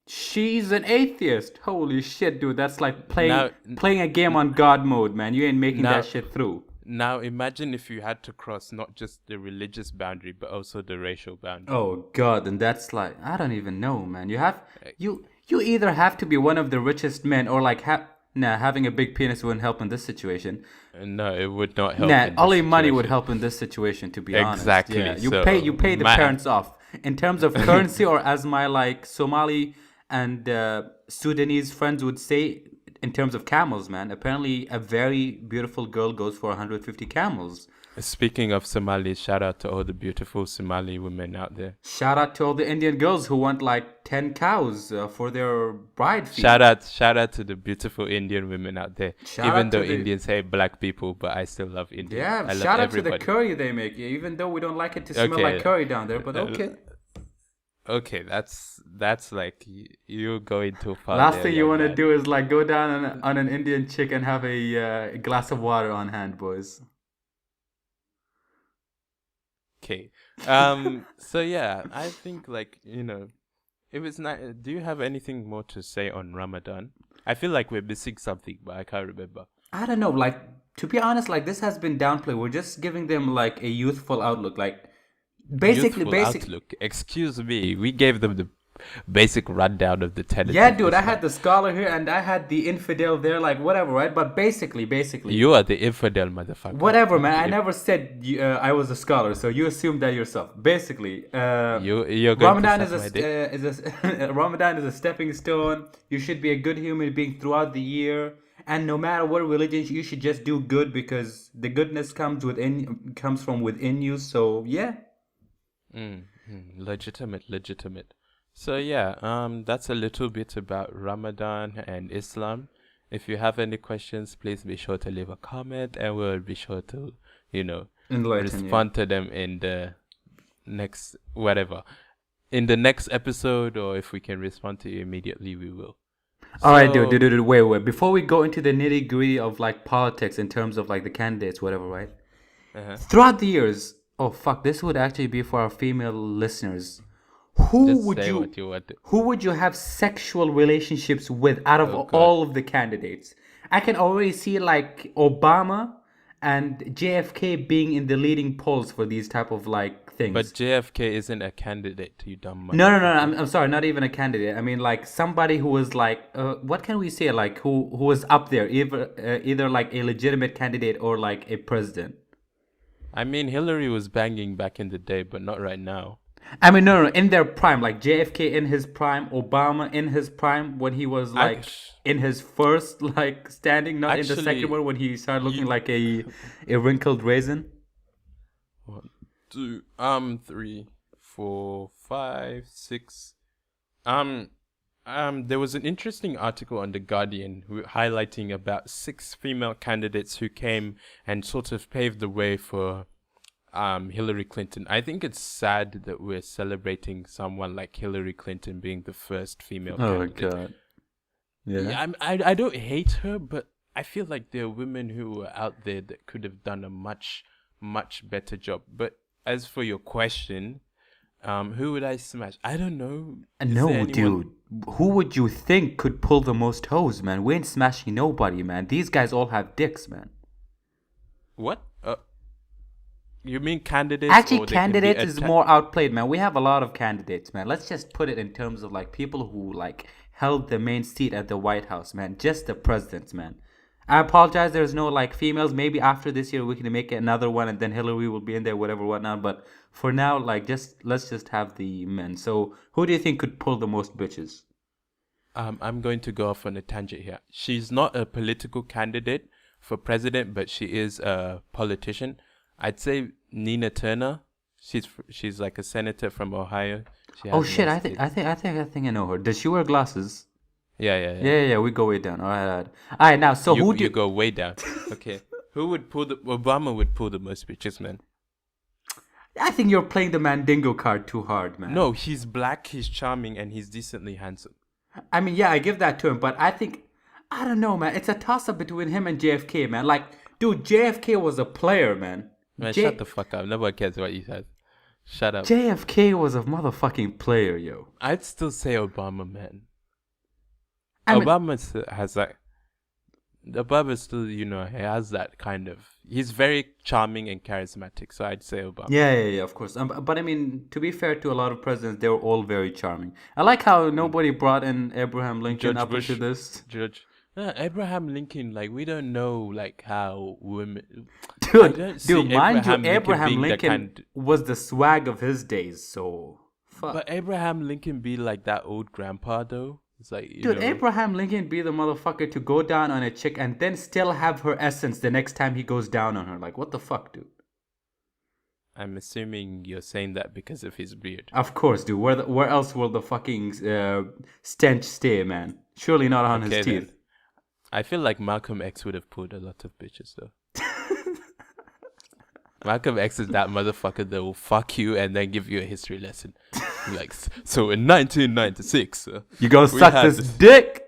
She's an atheist. Holy shit, dude. That's like playing a game on God mode, man. You ain't making that shit through. Now imagine if you had to cross not just the religious boundary, but also the racial boundary. Oh God, and that's like, I don't even know, man. You either have to be one of the richest men or like having a big penis wouldn't help in this situation. No, it would not help. Only money would help in this situation, to be honest. Exactly. Yeah, you pay the parents off. In terms of currency, or as my like Somali and Sudanese friends would say, in terms of camels, man. Apparently, a very beautiful girl goes for 150 camels. Speaking of Somalis, shout out to all the beautiful Somali women out there. Shout out to all the Indian girls who want like 10 cows for their bride feast. Shout out to the beautiful Indian women out there. Even though Indians hate black people, but I still love Indians. Yeah, I love shout out everybody. to the curry they make. Even though we don't like it to smell like curry down there, but okay. Okay, that's like you're going too far. Last thing you want to do is like go down on an Indian chick and have a glass of water on hand, boys. Okay. So yeah, I think like, you know, if it's not, do you have anything more to say on Ramadan? I feel like we're missing something, but I can't remember. I don't know. Like, to be honest, like this has been downplayed. We're just giving them like a youthful outlook. Like, basic outlook. Excuse me. We gave them the basic rundown of the tenets. Yeah, dude. I had the scholar here and I had the infidel there. Like, whatever, right? But basically. You are the infidel, motherfucker. Whatever, man. I never said I was a scholar, so you assumed that yourself. Basically, you're going Ramadan Ramadan is a stepping stone. You should be a good human being throughout the year. And no matter what religion, you should just do good because the goodness comes from within you. So yeah. Legitimate, legitimate. So yeah, that's a little bit about Ramadan and Islam. If you have any questions, please be sure to leave a comment, and we'll be sure to, you know, Enlighten you. respond to them in the next whatever, in the next episode, or if we can respond to you immediately, we will. All right, dude, So, wait. Before we go into the nitty gritty of like politics in terms of like the candidates, whatever, right? uh-huh. Throughout the years, oh fuck, this would actually be for our female listeners. Who Just would say you what you want to. who would you have sexual relationships with out of Oh God. all of the candidates? I can already see like Obama and JFK being in the leading polls for these type of like But things. JFK isn't a candidate, you dumb No. motherfucker. I'm sorry, not even a candidate. I mean, like somebody who was like, what can we say? Like who was up there, either like a legitimate candidate or like a president. I mean, Hillary was banging back in the day, but not right now. I mean, no, in their prime, like JFK in his prime, Obama in his prime when he was like Act- in his first like standing, not in the second Actually, one when he started looking you- like a wrinkled raisin. 1, 2, 3, 4, 5, 6. There was an interesting article on The Guardian highlighting about 6 female candidates who came and sort of paved the way for Hillary Clinton. I think it's sad that we're celebrating someone like Hillary Clinton being the first female Oh my candidate. god. Yeah, I don't hate her, but I feel like there are women who are out there that could have done a much, much better job. But as for your question, who would I smash? I don't know. Is there No, anyone- dude. Who would you think could pull the most hoes, man? We ain't smashing nobody, man. These guys all have dicks, man. What? You mean candidates? Actually, or they can be candidates is atta- more outplayed, man. We have a lot of candidates, man. Let's just put it in terms of like people who like held the main seat at the White House, man. Just the presidents, man. I apologize. There's no like females. Maybe after this year we can make another one, and then Hillary will be in there, whatever, whatnot. But for now, like, let's just have the men. So, who do you think could pull the most bitches? I'm going to go off on a tangent here. She's not a political candidate for president, but she is a politician. I'd say Nina Turner. She's like a senator from Ohio. She Oh has shit! most it- I think I know her. Does she wear glasses? Yeah. Yeah. We go way down. All right. All right. Now, so who do You go way down? Okay. Who would pull the Obama would pull the most bitches, man? I think you're playing the Mandingo card too hard, man. No, he's black, he's charming, and he's decently handsome. I mean, yeah, I give that to him, but I don't know, man. It's a toss-up between him and JFK, man. Like, dude, JFK was a player, man. Man, shut the fuck up. Nobody cares what you said. Shut up. JFK was a motherfucking player, yo. I'd still say Obama, man. I mean, Has that. Obama still, he has that kind of. He's very charming and charismatic, so I'd say Obama. yeah, of course. But I mean, to be fair to a lot of presidents, they were all very charming. I like how nobody brought in Abraham Lincoln George up Bush. into this. Abraham Lincoln, like, we don't know, like, how women. I Dude, don't see mind you, being Abraham the Lincoln was the swag of his days, so fuck. But Abraham Lincoln be like that old grandpa, though. It's like, Dude, Abraham Lincoln be the motherfucker to go down on a chick and then still have her essence the next time he goes down on her. Like, what the fuck, dude? I'm assuming you're saying that because of his beard. Of course, dude. Where else will the fucking stench stay, man? Surely not on Okay, his then. teeth. I feel like Malcolm X would have pulled a lot of bitches, though. Malcolm X is that motherfucker that will fuck you and then give you a history lesson. Like, so in 1996, You gonna we suck had this this- dick?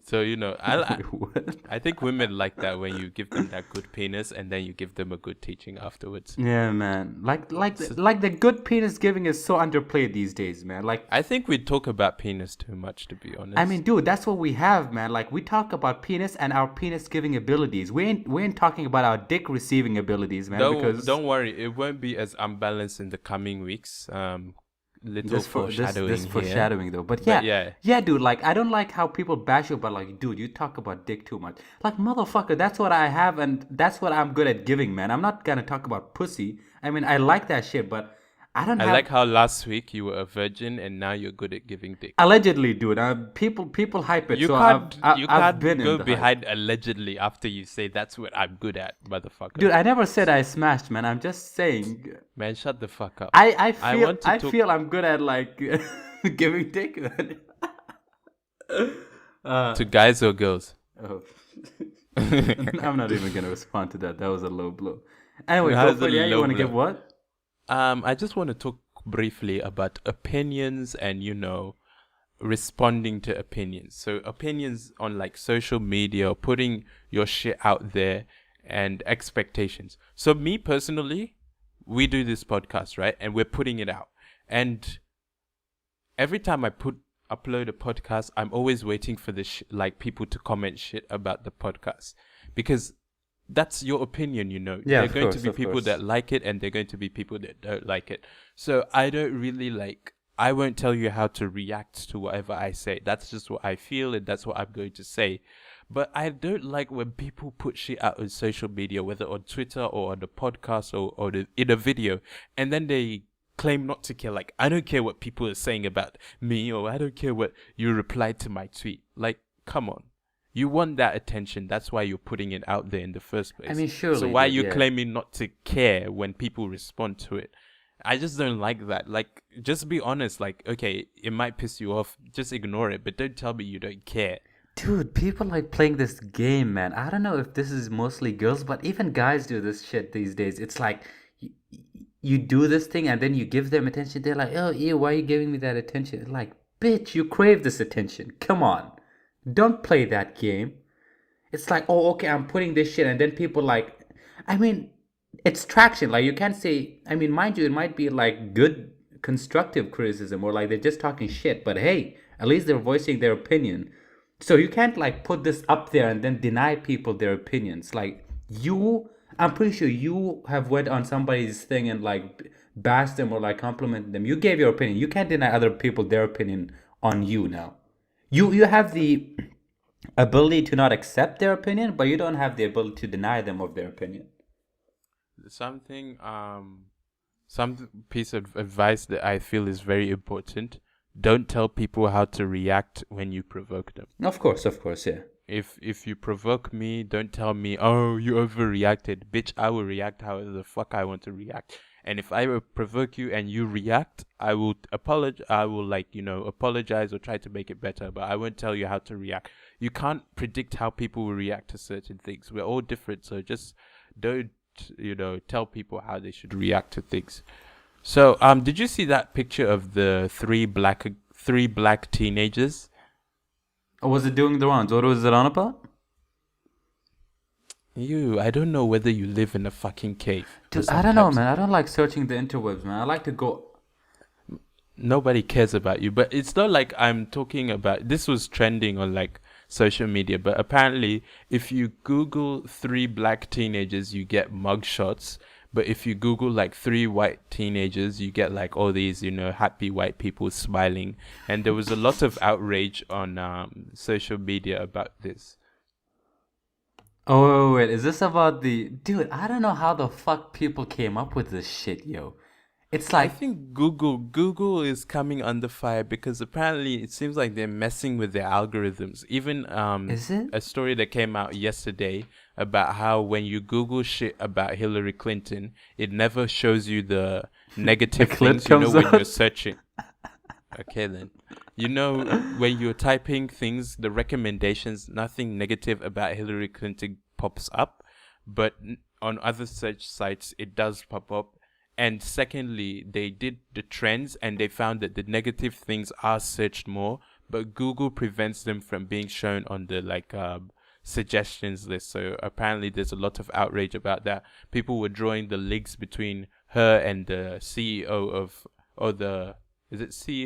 so What? I think women like that when you give them that good penis and then you give them a good teaching afterwards. Yeah, man. Like the good penis giving is so underplayed these days, man. Like, I think we talk about penis too much, to be honest. I mean, dude, that's what we have, man. Like, we talk about penis and our penis giving abilities. We ain't talking about our dick receiving abilities, man. because don't worry, it won't be as unbalanced in the coming weeks. Little foreshadowing this here. foreshadowing though. But But yeah, dude. Like, I don't like how people bash you, but like, dude, you talk about dick too much. Like, motherfucker, that's what I have, and that's what I'm good at giving, man. I'm not gonna talk about pussy. I mean, I like that shit, but I don't I have like how last week you were a virgin and now you're good at giving dick. allegedly, dude. People hype it, You so can't you I've can't been in go the hype. behind allegedly after you say that's what I'm good at, motherfucker. Dude, I never said I smashed, man. I'm just saying. Man, shut the fuck up. I I feel want to I talk. feel I'm good at like giving dick. To guys or girls? Oh. I'm not even gonna respond to that. That was a low blow. Anyway, go How's for a it. Yeah, you low want to give blow? what? I just want to talk briefly about opinions and responding to opinions. So opinions on like social media or putting your shit out there and expectations. So me personally, we do this podcast, right? And we're putting it out. And every time I upload a podcast, I'm always waiting for like people to comment shit about the podcast because that's your opinion, Yeah, There are of going to course, be of people course. that like it and there are going to be people that don't like it. So I won't tell you how to react to whatever I say. That's just what I feel and that's what I'm going to say. But I don't like when people put shit out on social media, whether on Twitter or on the podcast or in a video, and then they claim not to care. Like, I don't care what people are saying about me, or I don't care what you replied to my tweet. Like, come on. You want that attention. That's why you're putting it out there in the first place. I mean, surely, So why are dude, you yeah. claiming not to care when people respond to it? I just don't like that. Like, just be honest. Like, okay, it might piss you off. Just ignore it. But don't tell me you don't care. Dude, people like playing this game, man. I don't know if this is mostly girls, but even guys do this shit these days. It's like you do this thing and then you give them attention. They're like, oh, ew, why are you giving me that attention? Like, bitch, you crave this attention. Come on. Don't play that game. It's like, oh, okay, I'm putting this shit, and then people like, I mean, it's traction. Like, you can't say, I mean, mind you, it might be like good constructive criticism or like they're just talking shit, but hey, at least they're voicing their opinion. So you can't like put this up there and then deny people their opinions. Like, I'm pretty sure you have went on somebody's thing and like bashed them or like complimented them. You gave your opinion. You can't deny other people their opinion on you now. You have the ability to not accept their opinion, but you don't have the ability to deny them of their opinion. Something, some piece of advice that I feel is very important. Don't tell people how to react when you provoke them. Of course, yeah. If you provoke me, don't tell me, oh, you overreacted. Bitch, I will react however the fuck I want to react. And if I provoke you and you react, I will apologize. I will apologize or try to make it better. But I won't tell you how to react. You can't predict how people will react to certain things. We're all different, so just don't tell people how they should react to things. So did you see that picture of the three black teenagers? Or was it doing the rounds? What was it on about? I don't know whether you live in a fucking cave. Dude, I don't know, man. I don't like searching the interwebs, man. I like to go. Nobody cares about you, but it's not like I'm talking about. This was trending on like social media, but apparently, if you Google three black teenagers, you get mugshots. But if you Google like three white teenagers, you get like all these, happy white people smiling. And there was a lot of outrage on social media about this. Oh, wait. Is this about the. Dude, I don't know how the fuck people came up with this shit, yo. It's I like. think Google is coming under fire because apparently it seems like they're messing with their algorithms. Even Is it? a story that came out yesterday about how when you Google shit about Hillary Clinton, it never shows you the negative clip things. comes When out. you're searching. Okay then. When you're typing things, the recommendations, nothing negative about Hillary Clinton pops up, but on other search sites it does pop up. And secondly, they did the trends and they found that the negative things are searched more, but Google prevents them from being shown on the suggestions list. So apparently there's a lot of outrage about that. People were drawing the links between her and the CEO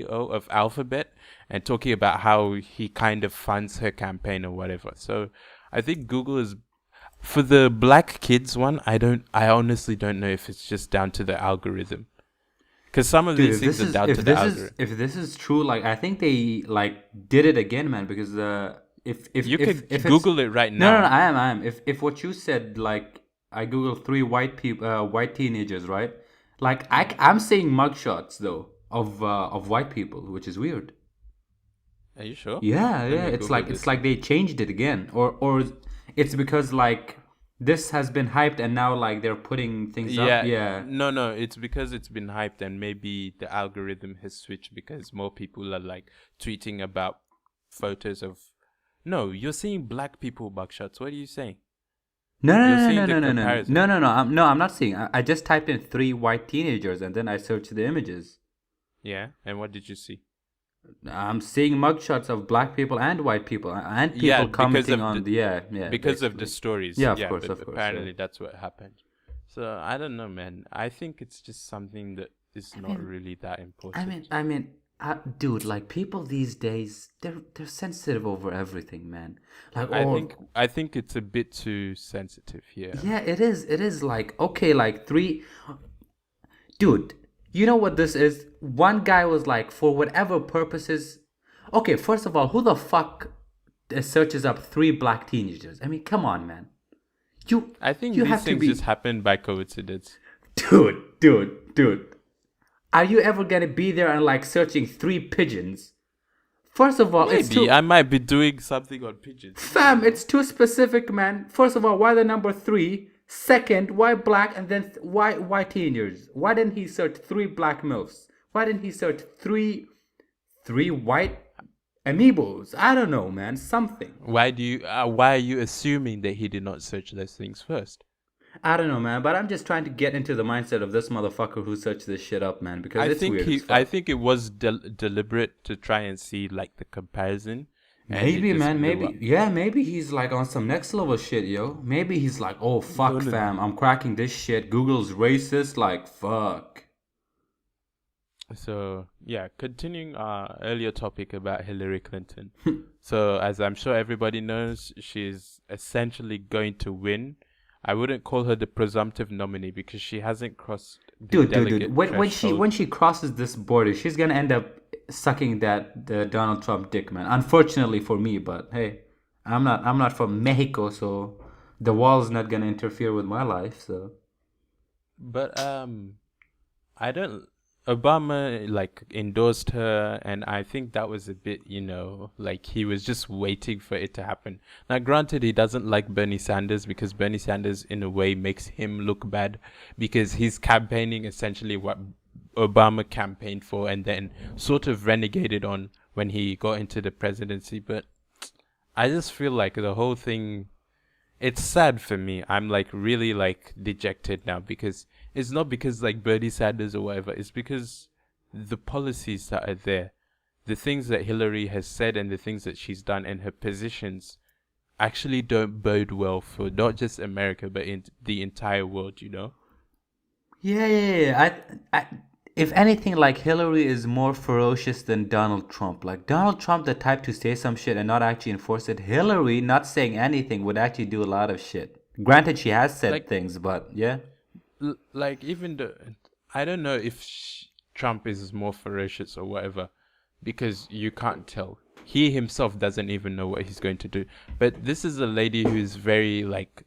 of Alphabet and talking about how he kind of funds her campaign or whatever. So I think Google is. For the black kids one, I honestly don't know if it's just down to the algorithm. Because some of these things are down to the algorithm. If this is true, like I think they like did it again, man. Because if You could if Google it right now. no, I am. If what you said, like I googled three white teenagers, right? Like I'm seeing mugshots though of white people, which is weird. Are you sure? Yeah, Let yeah. me It's Google like it's this. like they changed it again, or it's because like this has been hyped and now like they're putting things up. Yeah, Yeah. no, no, it's because it's been hyped and maybe the algorithm has switched because more people are like tweeting about photos of. No, you're seeing black people mugshots. What are you saying? No, You're no, seeing no, the no, no, no, no, comparison. no, no, no. I'm not seeing. I just typed in three white teenagers and then I searched the images. Yeah, and what did you see? I'm seeing mugshots of black people and white people and Yeah, people commenting on the because of the basically. stories. Yeah, Yeah, but of course, yeah. apparently that's what happened. So I don't know, man. I think it's just something that is I not mean, really that I mean, important. I mean, dude, like people these days, they're sensitive over everything, man. Like, I think it's a bit too sensitive here. yeah, it is. It is like okay, like three, dude. You know what this is? One guy was like, for whatever purposes. Okay, first of all, who the fuck searches up three black teenagers? I mean, come on, man. You I think you these have to things just be, happen by coincidence. dude. Are you ever gonna be there and like searching three pigeons? First of all, it's Maybe too I might be doing something on pigeons. You never fam. know. It's too specific, man. First of all, why the number three? Second, why black? And then why teenagers? Why didn't he search three black milfs? Why didn't he search three white amiibos? I don't know, man. Something. Why are you assuming that he did not search those things first? I don't know, man. But I'm just trying to get into the mindset of this motherfucker who searched this shit up, man, because it's weird as I fuck. think it was deliberate to try and see like the comparison, and it Maybe, just man, blew up. maybe. Yeah, maybe he's like on some next level shit, yo. Maybe he's like, oh, No, fuck, no, no. fam, I'm cracking this shit. Google's racist, like, fuck. So yeah, continuing our earlier topic about Hillary Clinton. So as I'm sure everybody knows, she's essentially going to win. I wouldn't call her the presumptive nominee because she hasn't crossed the Dude. delegate When threshold. she crosses this border, she's gonna end up sucking that the Donald Trump dick, man. Unfortunately for me, but hey, I'm not from Mexico, so the wall's not gonna interfere with my life, so. But I don't. Obama like endorsed her, and I think that was a bit, like he was just waiting for it to happen. Now, granted, he doesn't like Bernie Sanders because Bernie Sanders, in a way, makes him look bad because he's campaigning essentially what Obama campaigned for, and then sort of renegated on when he got into the presidency. But I just feel like the whole thing, it's sad for me. I'm like really like dejected now because it's not because like Bernie Sanders or whatever. It's because the policies that are there, the things that Hillary has said and the things that she's done and her positions actually don't bode well for not just America but in the entire world. Yeah. If anything, like Hillary is more ferocious than Donald Trump. Like Donald Trump, the type to say some shit and not actually enforce it. Hillary, not saying anything, would actually do a lot of shit. Granted, she has said Like things, but yeah. like even the I don't know if Trump is more ferocious or whatever because you can't tell. He himself doesn't even know what he's going to do. But this is a lady who's very like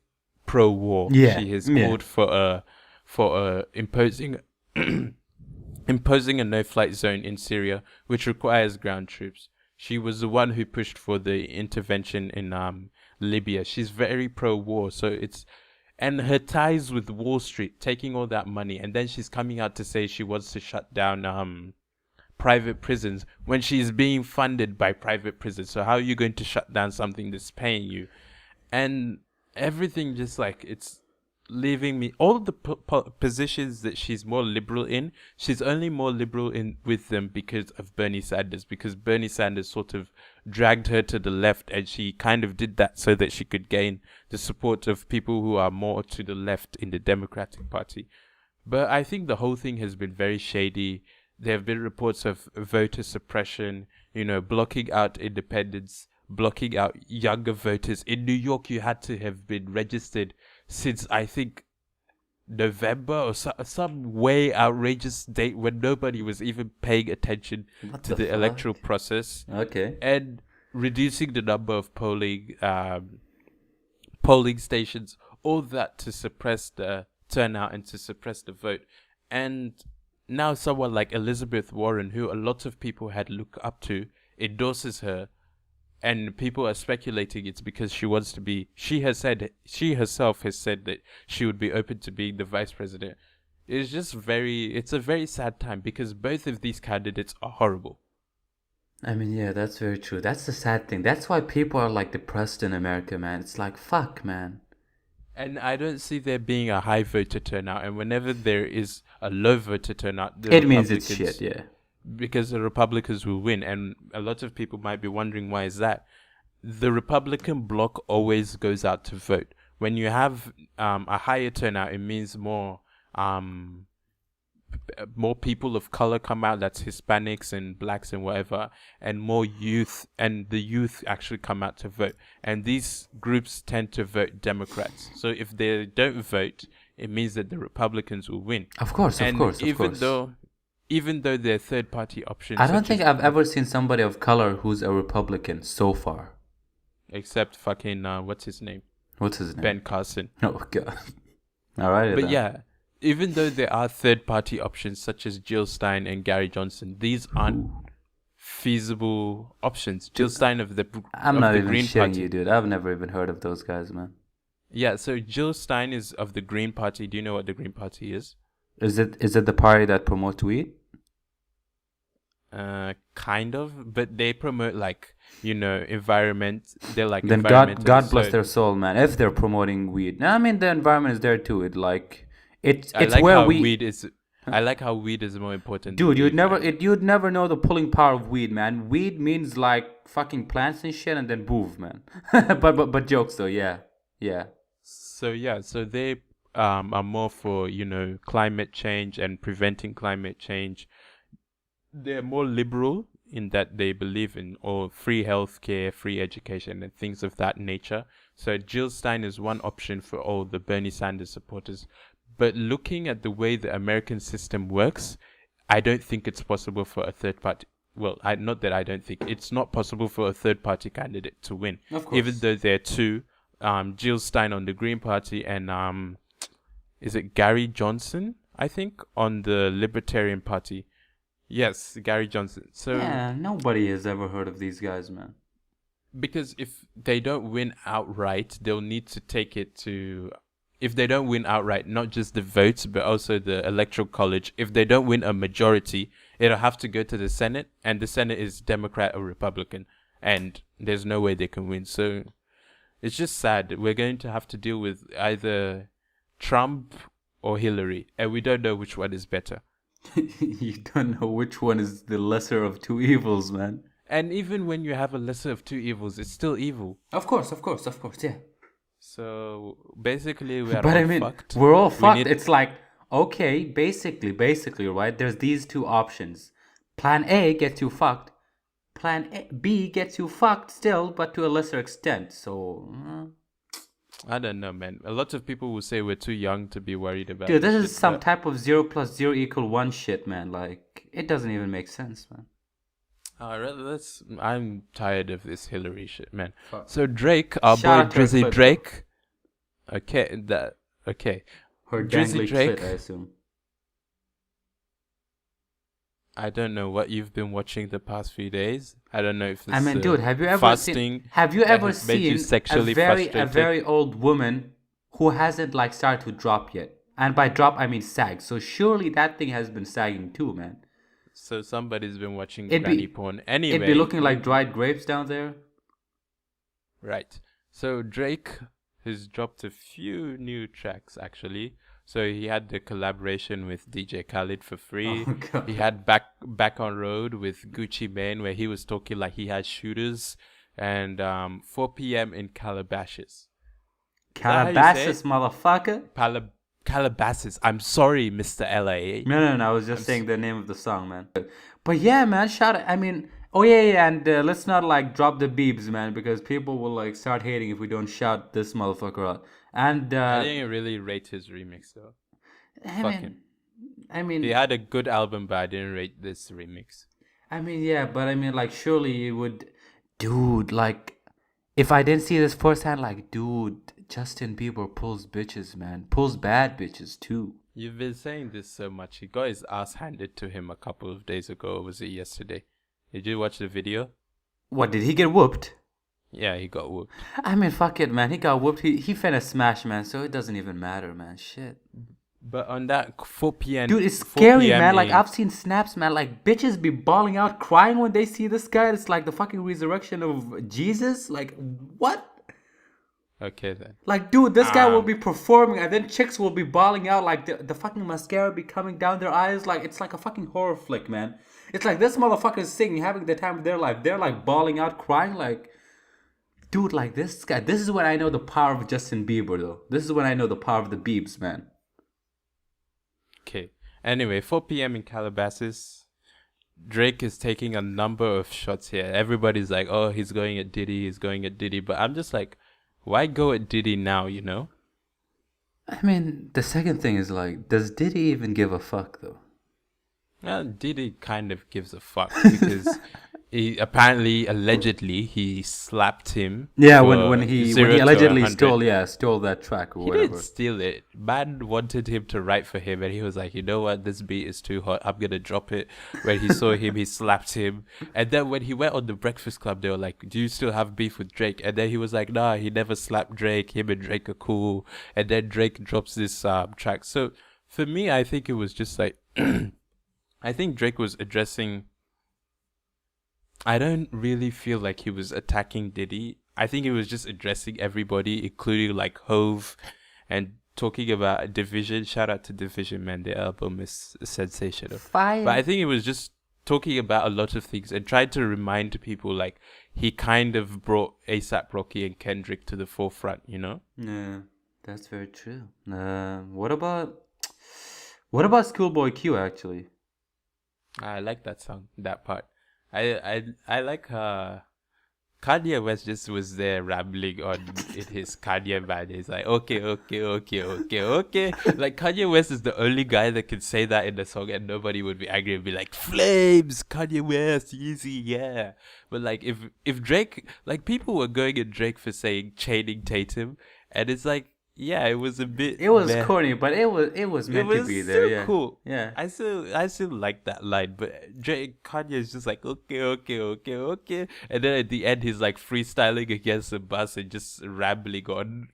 pro-war. Yeah, She has yeah. called for imposing imposing a no-flight zone in Syria, which requires ground troops. She was the one who pushed for the intervention in Libya. She's very pro-war, so it's and her ties with Wall Street, taking all that money, and then she's coming out to say she wants to shut down private prisons when she's being funded by private prisons. So how are you going to shut down something that's paying you? And everything just like it's leaving me all the positions that she's more liberal in, she's only more liberal in with them because of Bernie Sanders, because Bernie Sanders sort of dragged her to the left, and she kind of did that so that she could gain the support of people who are more to the left in the Democratic Party. But I think the whole thing has been very shady. There have been reports of voter suppression, blocking out independents, blocking out younger voters. In New York, you had to have been registered since I think November or some way outrageous date when nobody was even paying attention What to the the electoral fuck? process, Okay. and reducing the number of polling stations, all that to suppress the turnout and to suppress the vote. And now someone like Elizabeth Warren, who a lot of people had looked up to, endorses her, and people are speculating it's because she wants to be. She herself has said that she would be open to being the vice president. It's a very sad time because both of these candidates are horrible. I mean, yeah, that's very true. That's the sad thing. That's why people are like depressed in America, man. It's like, fuck, man. And I don't see there being a high voter turnout. And whenever there is a low voter turnout, It means it's shit, yeah. Because the Republicans will win. And a lot of people might be wondering why is that. The Republican bloc always goes out to vote. When you have a higher turnout, it means more people of color come out, that's Hispanics and blacks and whatever, and more youth, and the youth actually come out to vote. And these groups tend to vote Democrats. So if they don't vote, it means that the Republicans will win. Of course, of course. Even though they're third party options, I don't think I've ever seen somebody of color who's a Republican so far. Except fucking what's his name? What's his name? Ben Carson. Oh god. All right. But yeah, even though there are third-party options such as Jill Stein and Gary Johnson, these aren't feasible options. Jill Stein of the I'm not even Green shitting Party. you, dude. I've never even heard of those guys, man. Yeah, so Jill Stein is of the Green Party. Do you know what the Green Party is? Is it the party that promotes weed? Kind of, but they promote like environment. They're like then God bless their soul, man. If they're promoting weed, I mean the environment is there too. It's like where weed is. I like how weed is more important. Dude, you'd never know the pulling power of weed, man. Weed means like fucking plants and shit, and then boof, man. but jokes though, yeah. So they are more for climate change and preventing climate change. They're more liberal in that they believe in free healthcare, free education, and things of that nature. So Jill Stein is one option for all the Bernie Sanders supporters. But looking at the way the American system works, I don't think it's possible for a third party. Well, not that I don't think it's not possible for a third party candidate to win. Of course. Even though there are two, Jill Stein on the Green Party and is it Gary Johnson? I think on the Libertarian Party. Yes, Gary Johnson. So yeah, nobody has ever heard of these guys, man. Because if they don't win outright, they'll need to take it to. If they don't win outright, not just the votes, but also the electoral college. If they don't win a majority, it'll have to go to the Senate, and the Senate is Democrat or Republican, and there's no way they can win. So it's just sad. We're going to have to deal with either Trump or Hillary, and we don't know which one is better. You don't know which one is the lesser of two evils, man. And even when you have a lesser of two evils, it's still evil. Of course, yeah. So basically, we are fucked. We're all fucked. It's like, okay, basically, right? There's these two options. Plan A gets you fucked. B gets you fucked still, but to a lesser extent. So I don't know, man. A lot of people will say we're too young to be worried about. Dude, this is some type of 0 + 0 = 1 shit, man. Like, it doesn't even make sense, man. I'm tired of this Hilary shit, man. Fuck. So Drake, our Shout boy out to her Drizzy clit, Drake. Okay. Her Drizzy dangly Drake. clit, I assume. I don't know what you've been watching the past few days. I don't know if this dude, have you ever fasting seen frustrated? a very old woman who hasn't like started to drop yet? And by drop I mean sag. So surely that thing has been sagging too, man. So somebody's been watching granny porn. Anyway, it'd be looking like dried grapes down there. Right. So Drake has dropped a few new tracks actually. So he had the collaboration with DJ Khaled for free. Oh, God. He had back on road with Gucci Mane where he was talking like he had shooters, and 4 p.m. in Calabasas. Calabasas, motherfucker. Calabasas. I'm sorry, Mr. LA. No. I was just saying the name of the song, man. But yeah, man. Shout out. I mean, oh yeah, and let's not like drop the beeps, man, because people will like start hating if we don't shout this motherfucker out. And I didn't really rate his remix though. I mean, he had a good album, but I didn't rate this remix. I mean, yeah, but I mean, like, surely you would, dude. Like, if I didn't see this firsthand, like, dude, Justin Bieber pulls bitches, man, pulls bad bitches too. You've been saying this so much. He got his ass handed to him a couple of days ago. Or was it yesterday? Did you watch the video? What, did he get whooped? Yeah, he got whooped. I mean, fuck it, man. He got whooped. He finna smash, man. So it doesn't even matter, man. Shit. But on that 4 p.m. Dude, it's 4 scary, p.m. man. Like, in- I've seen snaps, man. Like, bitches be bawling out, crying when they see this guy. It's like the fucking resurrection of Jesus. Like, what? Okay then. Like, dude, this guy will be performing, and then chicks will be bawling out. Like, the fucking mascara be coming down their eyes. Like, it's like a fucking horror flick, man. It's like this motherfucker is singing, having the time of their life. They're like bawling out, crying. Like, dude, like this guy. This is when I know the power of Justin Bieber, though. This is when I know the power of the Biebs, man. Okay. Anyway, 4 p.m. in Calabasas. Drake is taking a number of shots here. Everybody's like, oh, he's going at Diddy, he's going at Diddy. But I'm just like, why go at Diddy now, you know? I mean, the second thing is like, does Diddy even give a fuck, though? Well, Diddy kind of gives a fuck because allegedly, he slapped him. Yeah, for when he 0 to allegedly 100. stole that track or He whatever. didn't steal it. Man wanted him to write for him, and he was like, you know what, this beat is too hot. I'm going to drop it. When he saw him, he slapped him. And then when he went on the Breakfast Club, they were like, do you still have beef with Drake? And then he was like, nah, he never slapped Drake. Him and Drake are cool. And then Drake drops this track. So for me, I think it was just like, I think Drake was addressing... I don't really feel like he was attacking Diddy. I think he was just addressing everybody, including like Hove, and talking about Division. Shout out to Division, man. The album is sensational. Fire. But I think he was just talking about a lot of things and tried to remind people like he kind of brought ASAP Rocky and Kendrick to the forefront, you know? Yeah, that's very true. What about Schoolboy Q, actually? I like that song, that part. I like Kanye West just was there rambling on in his Kanye man. He's like, okay. Like Kanye West is the only guy that can say that in the song and nobody would be angry and be like, flames, Kanye West, easy, yeah. But like if Drake, like people were going at Drake for saying chaining Tatum, and it's like, yeah, it was a bit. It was meh. corny, but it was meant to be there. Still Yeah, cool. yeah. I still like that line, but Kanye is just like okay, and then at the end he's like freestyling against the bus and just rambling on.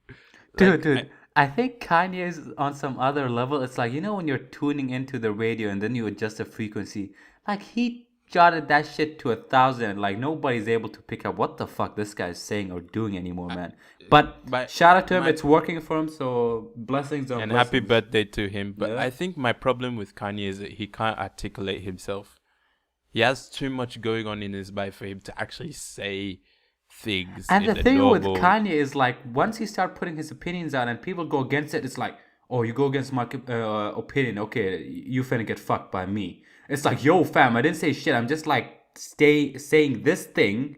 Dude, I think Kanye is on some other level. It's like, you know, when you're tuning into the radio and then you adjust the frequency, like he jotted that shit to 1,000. Like nobody's able to pick up what the fuck this guy's saying or doing anymore, man. But shout out to him, it's working for him. So blessings on and blessings. happy birthday to him. But Yeah. I think my problem with Kanye is that he can't articulate himself. He has too much going on in his life for him to actually say things. And in the a thing with normal- Kanye is like, once he start putting his opinions out and people go against it, it's like, oh, you go against my opinion, okay, you finna get fucked by me. It's like, yo, fam, I didn't say shit. I'm just like saying this thing,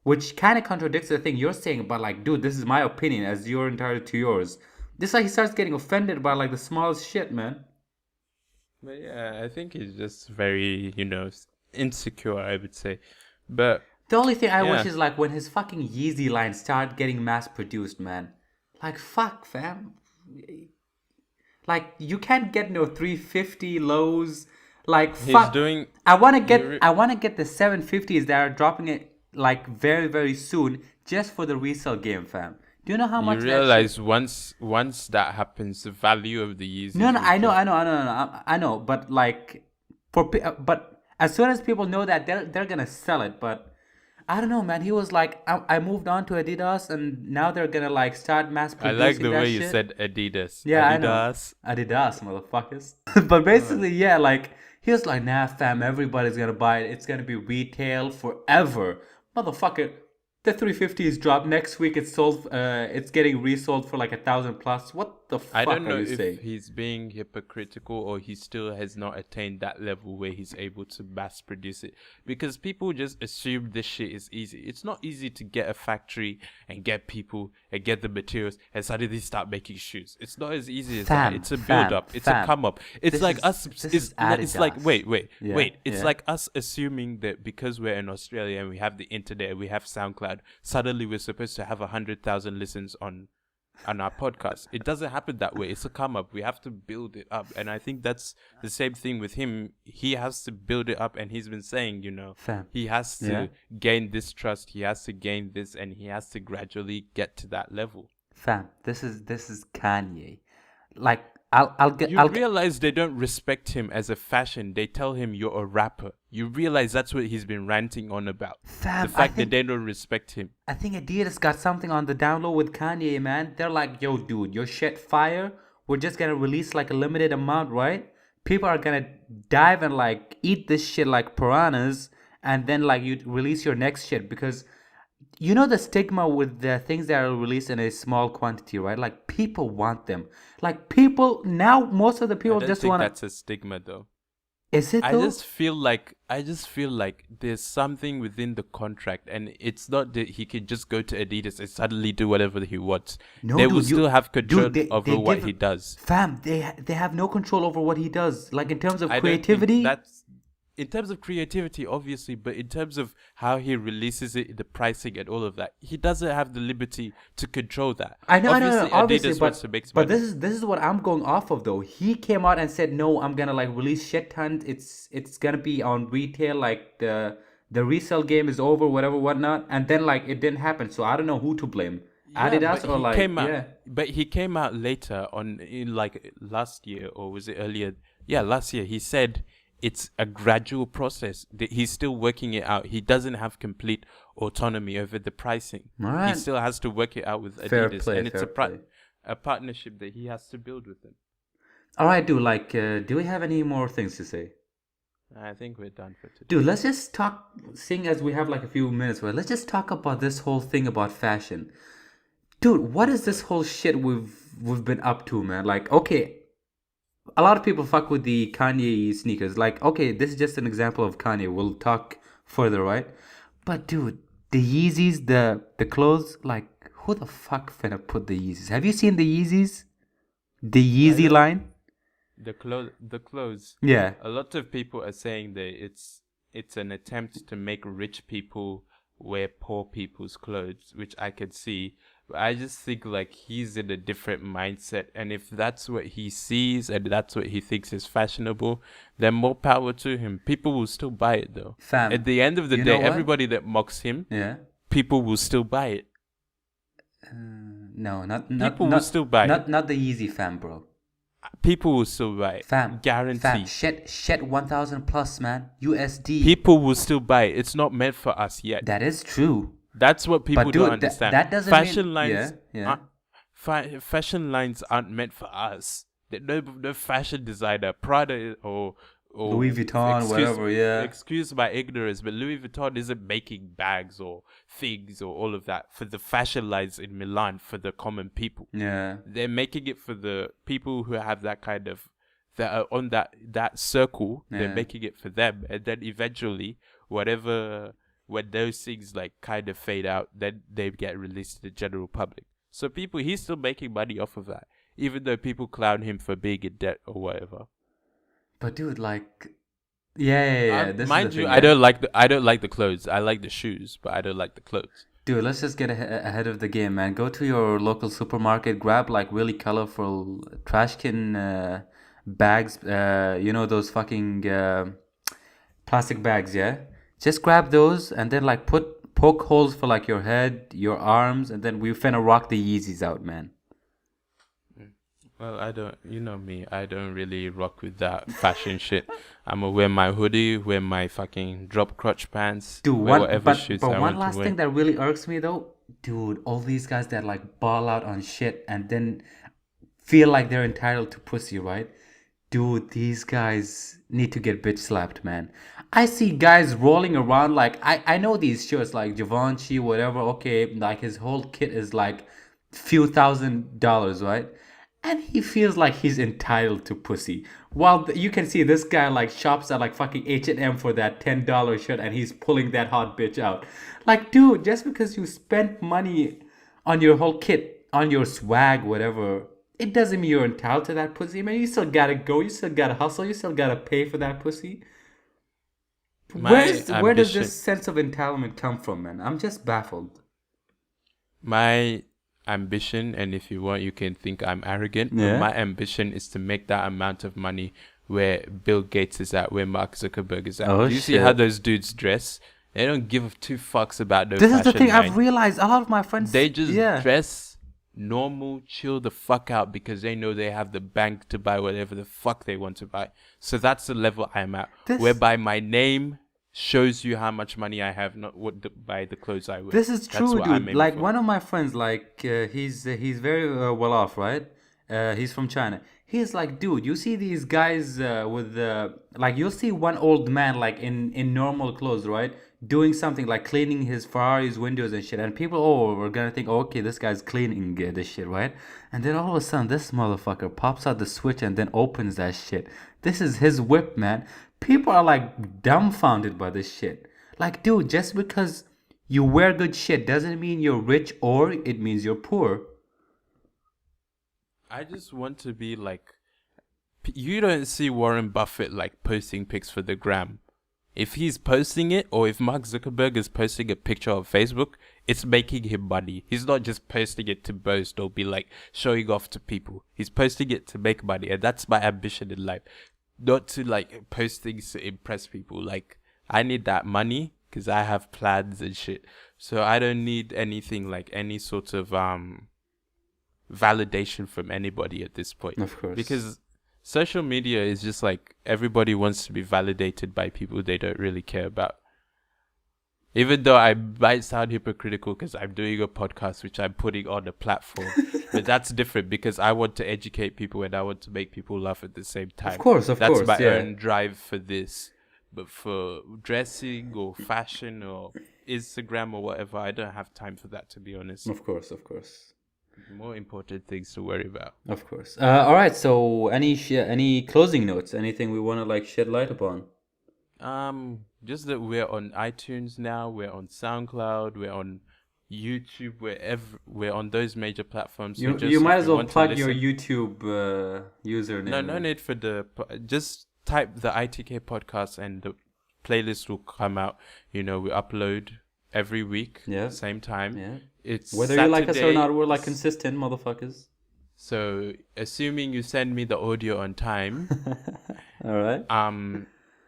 which kind of contradicts the thing you're saying. But like, dude, this is my opinion, as you're entitled to yours. Just like he starts getting offended by like the smallest shit, man. But yeah, I think he's just very, insecure, I would say. But The only thing I wish Yeah. is like when his fucking Yeezy lines start getting mass produced, man. Like, fuck, fam. Like, you can't get no 350 lows. Like, he's fuck. doing. I wanna get the 750s that are dropping it like very, very soon just for the resale game, fam. Do you know how much You that shit- realize once that happens, the value of the Yeezys. No, will I know, drop. I know, but like, but as soon as people know that, they're gonna sell it. But I don't know, man. He was like, I moved on to Adidas, and now they're gonna like start mass I producing like the that way you shit. said Adidas. Yeah, Adidas. I know. Adidas, motherfuckers. But basically, yeah, like he was like, nah, fam, everybody's gonna buy it. It's gonna be retail forever, motherfucker. The 350s drop next week. It's sold. It's getting resold for like 1,000 plus. What the fuck I don't know are you if saying? he's being hypocritical or he still has not attained that level where he's able to mass produce it. Because people just assume this shit is easy. It's not easy to get a factory and get people and get the materials and suddenly start making shoes. It's not as easy as that. It's a build up. It's a come up. It's This like is- us. this is It's like Adidas. wait. Yeah, It's yeah. like us assuming that because we're in Australia and we have the internet and we have SoundCloud, suddenly we're supposed to have 100,000 listens on on our podcast. It doesn't happen that way. It's a come up. We have to build it up. And I think that's the same thing with him. He has to build it up. And he's been saying, Fam. he has to gain this trust. He has to gain this. And he has to gradually get to that level. Fam, this is Kanye. Like, You realize they don't respect him as a fashion. They tell him you're a rapper. You realize that's what he's been ranting on about. Fam, the fact that they don't respect him. I think Adidas got something on the down low with Kanye, man. They're like, yo, dude, your shit fire. We're just gonna release like a limited amount, right? People are gonna dive and like eat this shit like piranhas, and then like you release your next shit because you know the stigma with the things that are released in a small quantity, right? Like people want them. Like people now, most of the people just want. That's a stigma, though. Is it? Though? I just feel like there's something within the contract, and it's not that he can just go to Adidas and suddenly do whatever he wants. No, they dude, will still have control over what give, he does. Fam, they have no control over what he does. Like in terms of creativity. In terms of creativity, obviously, but in terms of how he releases it, the pricing and all of that, he doesn't have the liberty to control that. I know, obviously, Adidas wants to make but this is what I'm going off of though. He came out and said, "No, I'm gonna like release shit tons. It's gonna be on retail. Like the resale game is over, whatever, whatnot." And then like it didn't happen. So I don't know who to blame, Adidas or like But he came out later in like last year, or was it earlier? Yeah, last year. He said it's a gradual process. He's still working it out. He doesn't have complete autonomy over the pricing. Right. He still has to work it out with Adidas, and it's a partnership that he has to build with them. All right, dude. Like, do we have any more things to say? I think we're done for today. Dude, let's just talk. Seeing as we have like a few minutes, let's just talk about this whole thing about fashion. Dude, what is this whole shit we've been up to, man? Like, okay. A lot of people fuck with the Kanye sneakers. Like, okay, this is just an example of Kanye. We'll talk further, right? But dude, the Yeezys, the clothes, like, who the fuck finna put the Yeezys? Have you seen the Yeezys? The Yeezy line? The clothes. Yeah. A lot of people are saying that it's an attempt to make rich people wear poor people's clothes, which I could see. But I just think like he's in a different mindset, and if that's what he sees and that's what he thinks is fashionable, then more power to him. People will still buy it though. Fam, at the end of the day, everybody that mocks him, people will still buy it. No, people will still buy it. Not the Yeezy, fam, bro. People will still buy it. Fam, guarantee. Shit 1,000 plus, man. USD. People will still buy it. It's not meant for us yet. That is true. That's what people don't understand. That doesn't fashion mean... lines. Fashion lines aren't meant for us. No fashion designer, Prada or Louis Vuitton, whatever. Excuse my ignorance, but Louis Vuitton isn't making bags or things or all of that for the fashion lines in Milan for the common people. Yeah, they're making it for the people who have that kind of that are on that circle. Yeah. They're making it for them, and then eventually, when those things like kind of fade out, then they get released to the general public. So he's still making money off of that, even though people clown him for being in debt or whatever. But dude, like, yeah. Mind you, I don't like the clothes. I like the shoes, but I don't like the clothes. Dude, let's just get ahead of the game, man. Go to your local supermarket, grab like really colorful trash can bags. You know those fucking plastic bags, yeah. Just grab those and then like poke holes for like your head, your arms, and then we finna rock the Yeezys out, man. Well, you know me, I don't really rock with that fashion shit. I'm gonna wear my hoodie, wear my fucking drop crotch pants, dude, whatever shit I want to wear. But one last thing that really irks me though, dude, all these guys that like ball out on shit and then feel like they're entitled to pussy, right? Dude, these guys need to get bitch slapped, man. I see guys rolling around like, I know these shirts like Givenchy, whatever, okay, like his whole kit is like few $1,000s, right? And he feels like he's entitled to pussy. While you can see this guy like shops at like fucking H&M for that $10 shirt and he's pulling that hot bitch out. Like, dude, just because you spent money on your whole kit, on your swag, whatever, it doesn't mean you're entitled to that pussy, man. You still gotta go, you still gotta hustle, you still gotta pay for that pussy. Where does this sense of entitlement come from, man? I'm just baffled. My ambition, and if you want, you can think I'm arrogant. Yeah. But my ambition is to make that amount of money where Bill Gates is at, where Mark Zuckerberg is at. Oh, Do you see how shit. those dudes dress? They don't give two fucks about no This is fashion. the thing I've line. realized. A lot of my friends, They just yeah. dress normal, chill the fuck out because they know they have the bank to buy whatever the fuck they want to buy. So that's the level I'm at, whereby my name shows you how much money I have, not by the clothes I wear. This is That's true, what I'm dude. aiming Like for. one of my friends, like he's very well off, right? He's from China. He's like, dude, you see these guys with like you'll see one old man like in normal clothes, right? Doing something like cleaning his Ferrari's windows and shit, and people, we're gonna think, okay, this guy's cleaning this shit, right? And then all of a sudden, this motherfucker pops out the switch and then opens that shit. This is his whip, man. People are like dumbfounded by this shit. Like, dude, just because you wear good shit doesn't mean you're rich or it means you're poor. I just want to be like, you don't see Warren Buffett like posting pics for the gram. If he's posting it, or if Mark Zuckerberg is posting a picture on Facebook, it's making him money. He's not just posting it to boast or be like showing off to people. He's posting it to make money, and that's my ambition in life. Not to like post things to impress people. Like, I need that money because I have plans and shit. So I don't need anything like any sort of validation from anybody at this point. Of course. Because social media is just like everybody wants to be validated by people they don't really care about. Even though I might sound hypocritical because I'm doing a podcast which I'm putting on a platform. But that's different because I want to educate people and I want to make people laugh at the same time. Of course, that's my own drive for this. But for dressing or fashion or Instagram or whatever, I don't have time for that, to be honest. Of course. More important things to worry about. Of course. All right. So, any closing notes? Anything we want to like shed light upon? Just that we're on iTunes now. We're on SoundCloud. We're on YouTube. We're on those major platforms. So You might as well plug your YouTube username. No need for just type the ITK podcast and the playlist will come out. You know, we upload every week. Yeah. Same time. Yeah. It's whether Saturday, you like us or not, we're like consistent motherfuckers. So assuming you send me the audio on time. All right.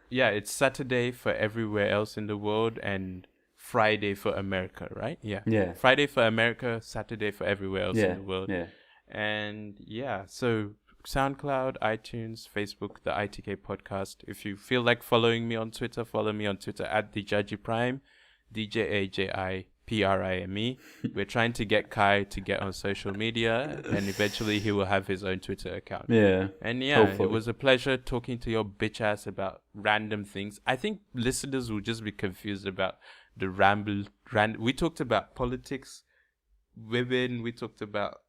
Yeah, it's Saturday for everywhere else in the world and Friday for America, right? Yeah. Yeah. Friday for America, Saturday for everywhere else in the world. Yeah. And yeah, so SoundCloud, iTunes, Facebook, the ITK podcast. If you feel like following me on Twitter, follow me on Twitter at DJAjiPrime, DJAJIPRIME. We're trying to get Kai to get on social media and eventually he will have his own Twitter account. Yeah. And yeah, hopefully. It was a pleasure talking to your bitch ass about random things. I think listeners will just be confused about the we talked about politics, women, we talked about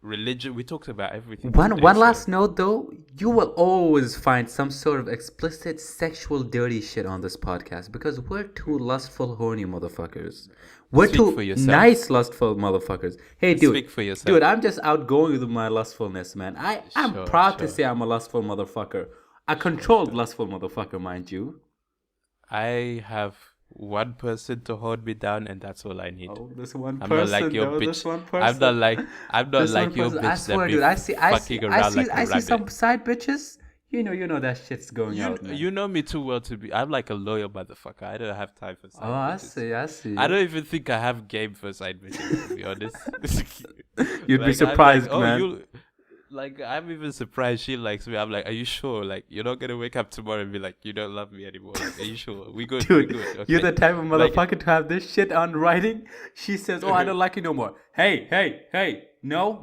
religion, we talked about everything. One last note though, you will always find some sort of explicit sexual dirty shit on this podcast because we're two lustful horny motherfuckers. We're two nice lustful motherfuckers. Hey dude, speak for yourself. Dude, I'm just outgoing with my lustfulness, man. I'm proud to say I'm a lustful motherfucker. A controlled lustful motherfucker, mind you. I have one person to hold me down and that's all I need. Oh, this one I'm person. not like your bitch. This one person. I'm not like your bitch. I swear, dude. I see some side bitches. You know that shit's going out. Man. You know me too well to be. I'm like a loyal motherfucker. I don't have time for side bitches. I see. I don't even think I have game for side bitches, to be honest. You'd be surprised, man. I'm even surprised she likes me. I'm like, are you sure? Like, you're not gonna wake up tomorrow and be like, you don't love me anymore. Like, are you sure? We good. Dude, we good. Okay. You're the type of motherfucker to have this shit on writing. She says, "Oh, I don't like you no more." Hey, no.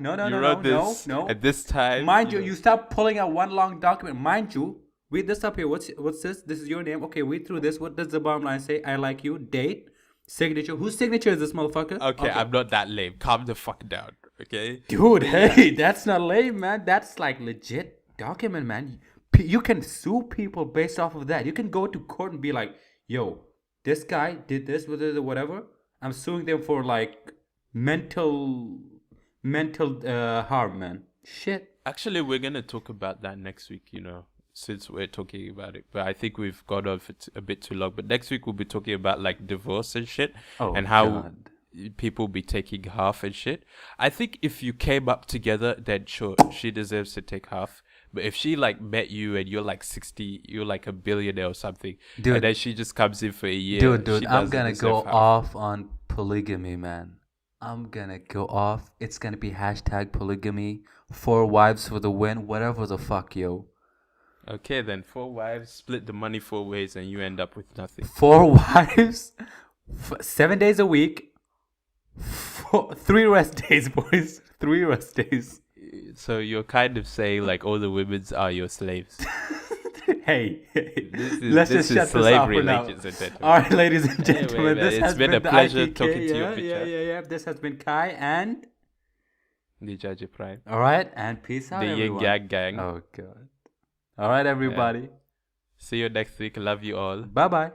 At this time, mind you stop pulling out one long document. Mind you, read this up here. What's this? This is your name. Okay, read through this. What does the bottom line say? I like you. Date. Signature. Whose signature is this motherfucker? Okay, I'm not that lame. Calm the fuck down. Okay, dude. Hey, that's not lame, man. That's like legit document, man. You can sue people based off of that. You can go to court and be like, "Yo, this guy did this, whatever. I'm suing them for like mental harm, man." Shit. Actually, we're gonna talk about that next week. You know, since we're talking about it, but I think we've gone on for a bit too long. But next week we'll be talking about like divorce and shit, and how. God. people be taking half and shit. I think if you came up together, then sure, she deserves to take half. But if she like met you and you're like 60, you're like a billionaire or something, Dude. and then she just comes in for a year, Dude, she I'm doesn't gonna deserve go half. off on polygamy, man. I'm gonna go off. It's gonna be hashtag polygamy. 4 wives for the win. Whatever the fuck, yo. Okay, then 4 wives, split the money 4 ways, and you end up with nothing. 4 wives, 7 days a week, 3 rest days, boys. 3 rest days. So you're kind of saying like all the women's are your slaves. Hey, This let's just is shut slavery, this off for now. ladies and gentlemen. All right, ladies and gentlemen, man, this it's has been been a the pleasure ITK, talking to you, bitch. yeah. This has been Kai and The Judge Prime. all right, and peace out, The Yin everyone. Yang Gang. Oh god. All right, everybody. See you next week. Love you all. Bye bye.